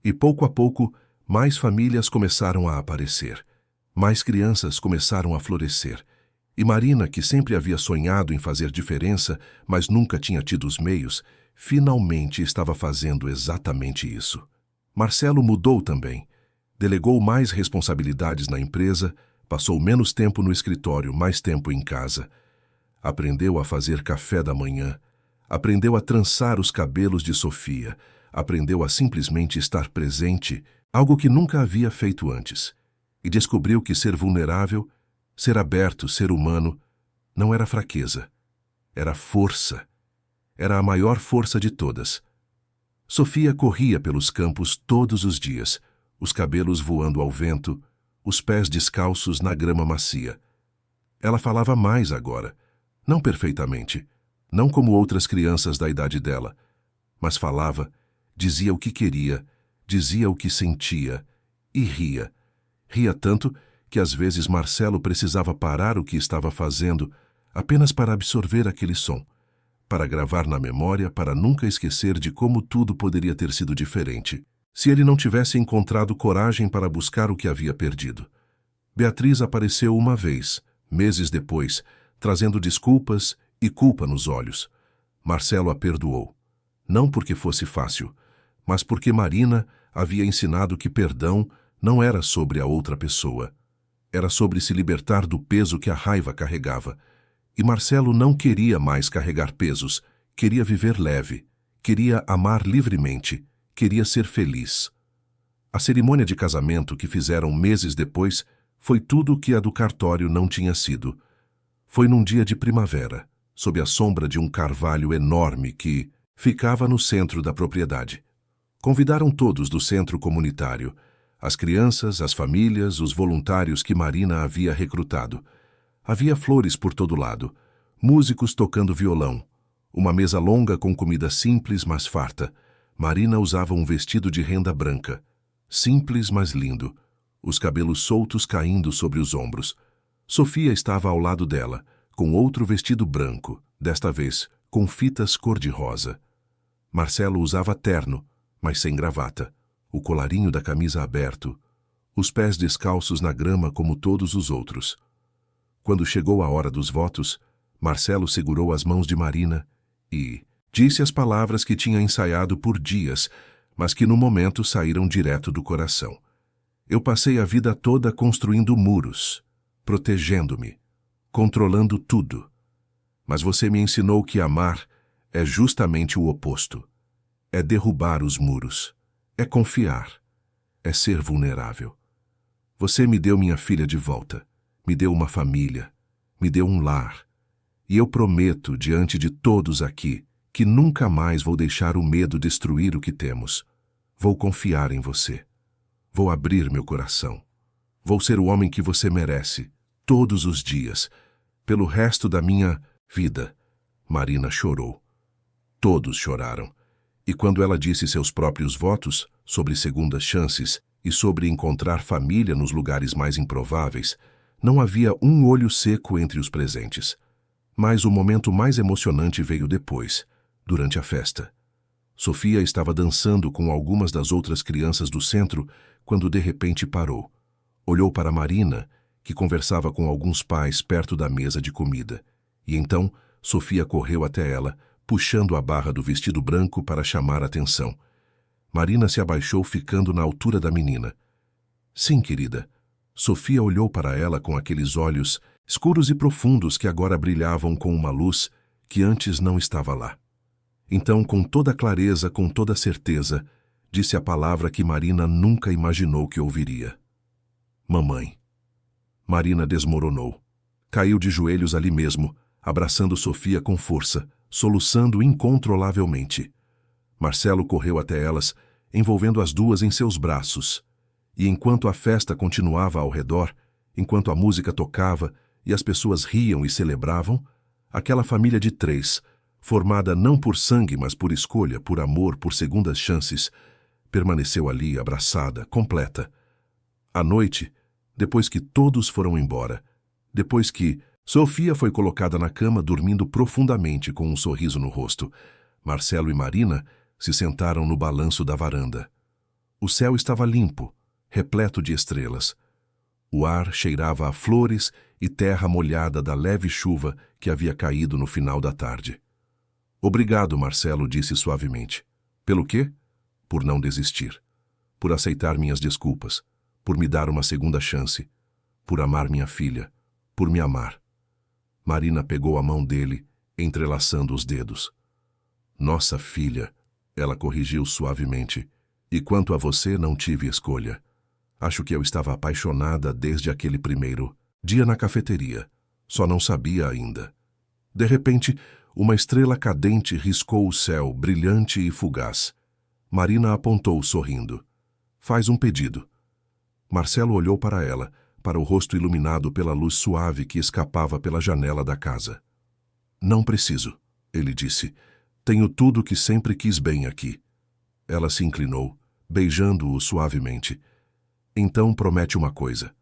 E pouco a pouco, mais famílias começaram a aparecer. Mais crianças começaram a florescer. E Marina, que sempre havia sonhado em fazer diferença, mas nunca tinha tido os meios, finalmente estava fazendo exatamente isso. Marcelo mudou também. Delegou mais responsabilidades na empresa, passou menos tempo no escritório, mais tempo em casa. Aprendeu a fazer café da manhã. Aprendeu a trançar os cabelos de Sofia. Aprendeu a simplesmente estar presente, algo que nunca havia feito antes. E descobriu que ser vulnerável, ser aberto, ser humano, não era fraqueza. Era força. Era a maior força de todas. Sofia corria pelos campos todos os dias, os cabelos voando ao vento, os pés descalços na grama macia. Ela falava mais agora, não perfeitamente, não como outras crianças da idade dela, mas falava, dizia o que queria, dizia o que sentia e ria. Ria tanto que às vezes Marcelo precisava parar o que estava fazendo apenas para absorver aquele som, para gravar na memória, para nunca esquecer de como tudo poderia ter sido diferente, se ele não tivesse encontrado coragem para buscar o que havia perdido. Beatriz apareceu uma vez, meses depois, trazendo desculpas e culpa nos olhos. Marcelo a perdoou. Não porque fosse fácil, mas porque Marina havia ensinado que perdão não era sobre a outra pessoa. Era sobre se libertar do peso que a raiva carregava. E Marcelo não queria mais carregar pesos, queria viver leve, queria amar livremente, queria ser feliz. A cerimônia de casamento que fizeram meses depois foi tudo o que a do cartório não tinha sido. Foi num dia de primavera, sob a sombra de um carvalho enorme que ficava no centro da propriedade. Convidaram todos do centro comunitário, as crianças, as famílias, os voluntários que Marina havia recrutado. Havia flores por todo lado, músicos tocando violão, uma mesa longa com comida simples, mas farta. Marina usava um vestido de renda branca, simples, mas lindo, os cabelos soltos caindo sobre os ombros. Sofia estava ao lado dela, com outro vestido branco, desta vez com fitas cor-de-rosa. Marcelo usava terno, mas sem gravata, o colarinho da camisa aberto, os pés descalços na grama como todos os outros. Quando chegou a hora dos votos, Marcelo segurou as mãos de Marina e disse as palavras que tinha ensaiado por dias, mas que no momento saíram direto do coração. Eu passei a vida toda construindo muros, protegendo-me, controlando tudo. Mas você me ensinou que amar é justamente o oposto. É derrubar os muros, é confiar, é ser vulnerável. Você me deu minha filha de volta, me deu uma família, me deu um lar. E eu prometo diante de todos aqui que nunca mais vou deixar o medo destruir o que temos. Vou confiar em você. Vou abrir meu coração. Vou ser o homem que você merece, todos os dias, pelo resto da minha vida. Marina chorou. Todos choraram. E quando ela disse seus próprios votos sobre segundas chances e sobre encontrar família nos lugares mais improváveis, não havia um olho seco entre os presentes. Mas o momento mais emocionante veio depois, durante a festa. Sofia estava dançando com algumas das outras crianças do centro quando de repente parou. Olhou para Marina, que conversava com alguns pais perto da mesa de comida. E então Sofia correu até ela, puxando a barra do vestido branco para chamar a atenção. Marina se abaixou, ficando na altura da menina. Sim, querida. Sofia olhou para ela com aqueles olhos escuros e profundos que agora brilhavam com uma luz que antes não estava lá. Então, com toda clareza, com toda certeza, disse a palavra que Marina nunca imaginou que ouviria. Mamãe. Marina desmoronou. Caiu de joelhos ali mesmo, abraçando Sofia com força, soluçando incontrolavelmente. Marcelo correu até elas, envolvendo as duas em seus braços. E enquanto a festa continuava ao redor, enquanto a música tocava e as pessoas riam e celebravam, aquela família de 3, formada não por sangue, mas por escolha, por amor, por segundas chances, permaneceu ali abraçada, completa. À noite, depois que todos foram embora, depois que Sofia foi colocada na cama dormindo profundamente com um sorriso no rosto, Marcelo e Marina se sentaram no balanço da varanda. O céu estava limpo, repleto de estrelas. O ar cheirava a flores e terra molhada da leve chuva que havia caído no final da tarde. Obrigado, Marcelo disse suavemente. Pelo quê? Por não desistir. Por aceitar minhas desculpas. Por me dar uma segunda chance. Por amar minha filha. Por me amar. Marina pegou a mão dele, entrelaçando os dedos. Nossa filha, ela corrigiu suavemente. E quanto a você, não tive escolha. Acho que eu estava apaixonada desde aquele primeiro dia na cafeteria. Só não sabia ainda. De repente, uma estrela cadente riscou o céu, brilhante e fugaz. Marina apontou, sorrindo. Faz um pedido. Marcelo olhou para ela, para o rosto iluminado pela luz suave que escapava pela janela da casa. Não preciso, ele disse. Tenho tudo o que sempre quis bem aqui. Ela se inclinou, beijando-o suavemente. Então promete uma coisa.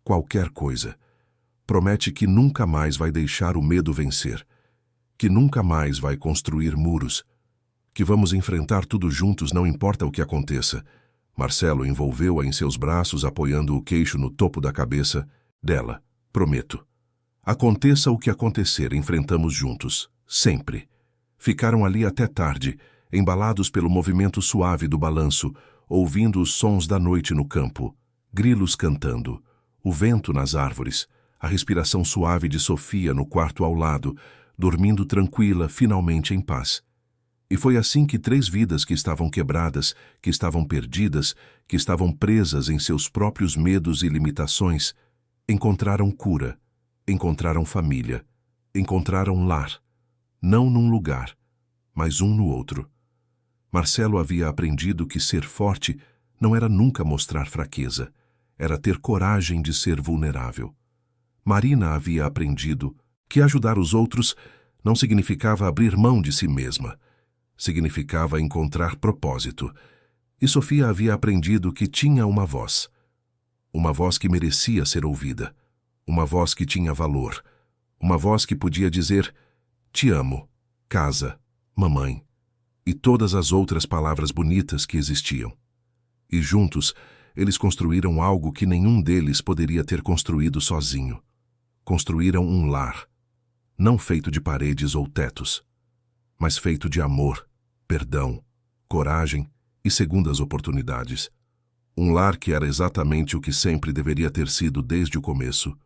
Qualquer coisa. Promete que nunca mais vai deixar o medo vencer. Que nunca mais vai construir muros. Que vamos enfrentar tudo juntos, não importa o que aconteça. Marcelo envolveu-a em seus braços, apoiando o queixo no topo da cabeça dela. Prometo. Aconteça o que acontecer, enfrentamos juntos. Sempre. Ficaram ali até tarde, embalados pelo movimento suave do balanço, ouvindo os sons da noite no campo, grilos cantando, o vento nas árvores, a respiração suave de Sofia no quarto ao lado, dormindo tranquila, finalmente em paz. E foi assim que 3 vidas que estavam quebradas, que estavam perdidas, que estavam presas em seus próprios medos e limitações, encontraram cura, encontraram família, encontraram lar, não num lugar, mas um no outro. Marcelo havia aprendido que ser forte não era nunca mostrar fraqueza, era ter coragem de ser vulnerável. Marina havia aprendido que ajudar os outros não significava abrir mão de si mesma, significava encontrar propósito. E Sofia havia aprendido que tinha uma voz que merecia ser ouvida, uma voz que tinha valor, uma voz que podia dizer te amo, casa, mamãe, e todas as outras palavras bonitas que existiam. E juntos, eles construíram algo que nenhum deles poderia ter construído sozinho. Construíram um lar, não feito de paredes ou tetos, mas feito de amor, perdão, coragem e segundas oportunidades. Um lar que era exatamente o que sempre deveria ter sido desde o começo,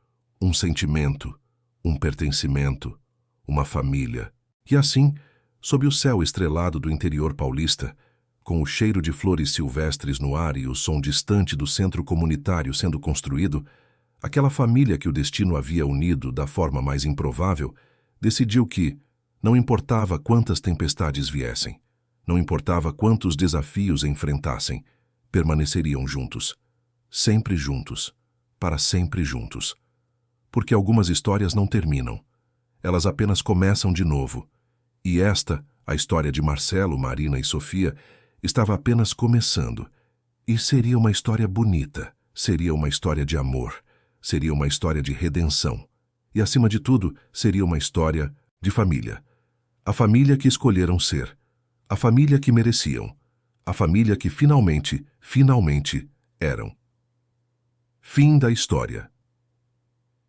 um sentimento, um pertencimento, uma família. E assim, sob o céu estrelado do interior paulista, com o cheiro de flores silvestres no ar e o som distante do centro comunitário sendo construído, aquela família que o destino havia unido da forma mais improvável, decidiu que, não importava quantas tempestades viessem, não importava quantos desafios enfrentassem, permaneceriam juntos. Sempre juntos. Para sempre juntos. Porque algumas histórias não terminam. Elas apenas começam de novo. E esta, a história de Marcelo, Marina e Sofia, estava apenas começando. E seria uma história bonita, seria uma história de amor, seria uma história de redenção. E, acima de tudo, seria uma história de família. A família que escolheram ser. A família que mereciam. A família que finalmente eram. Fim da história.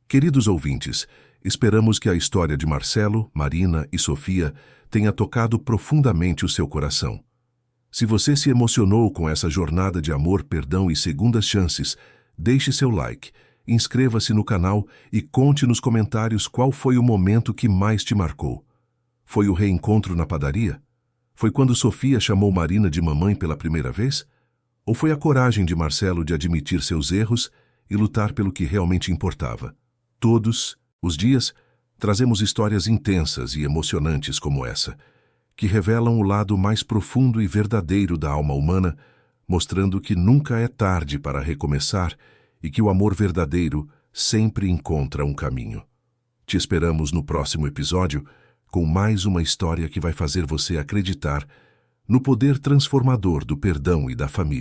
Queridos ouvintes, esperamos que a história de Marcelo, Marina e Sofia tenha tocado profundamente o seu coração. Se você se emocionou com essa jornada de amor, perdão e segundas chances, Deixe seu like, inscreva-se no canal e conte nos comentários qual foi o momento que mais te marcou. Foi o reencontro na padaria? Foi quando Sofia chamou Marina de mamãe pela primeira vez? Ou foi a coragem de Marcelo de admitir seus erros e lutar pelo que realmente importava? Todos os dias, trazemos histórias intensas e emocionantes como essa, que revelam o lado mais profundo e verdadeiro da alma humana, mostrando que nunca é tarde para recomeçar e que o amor verdadeiro sempre encontra um caminho. Te esperamos no próximo episódio com mais uma história que vai fazer você acreditar no poder transformador do perdão e da família.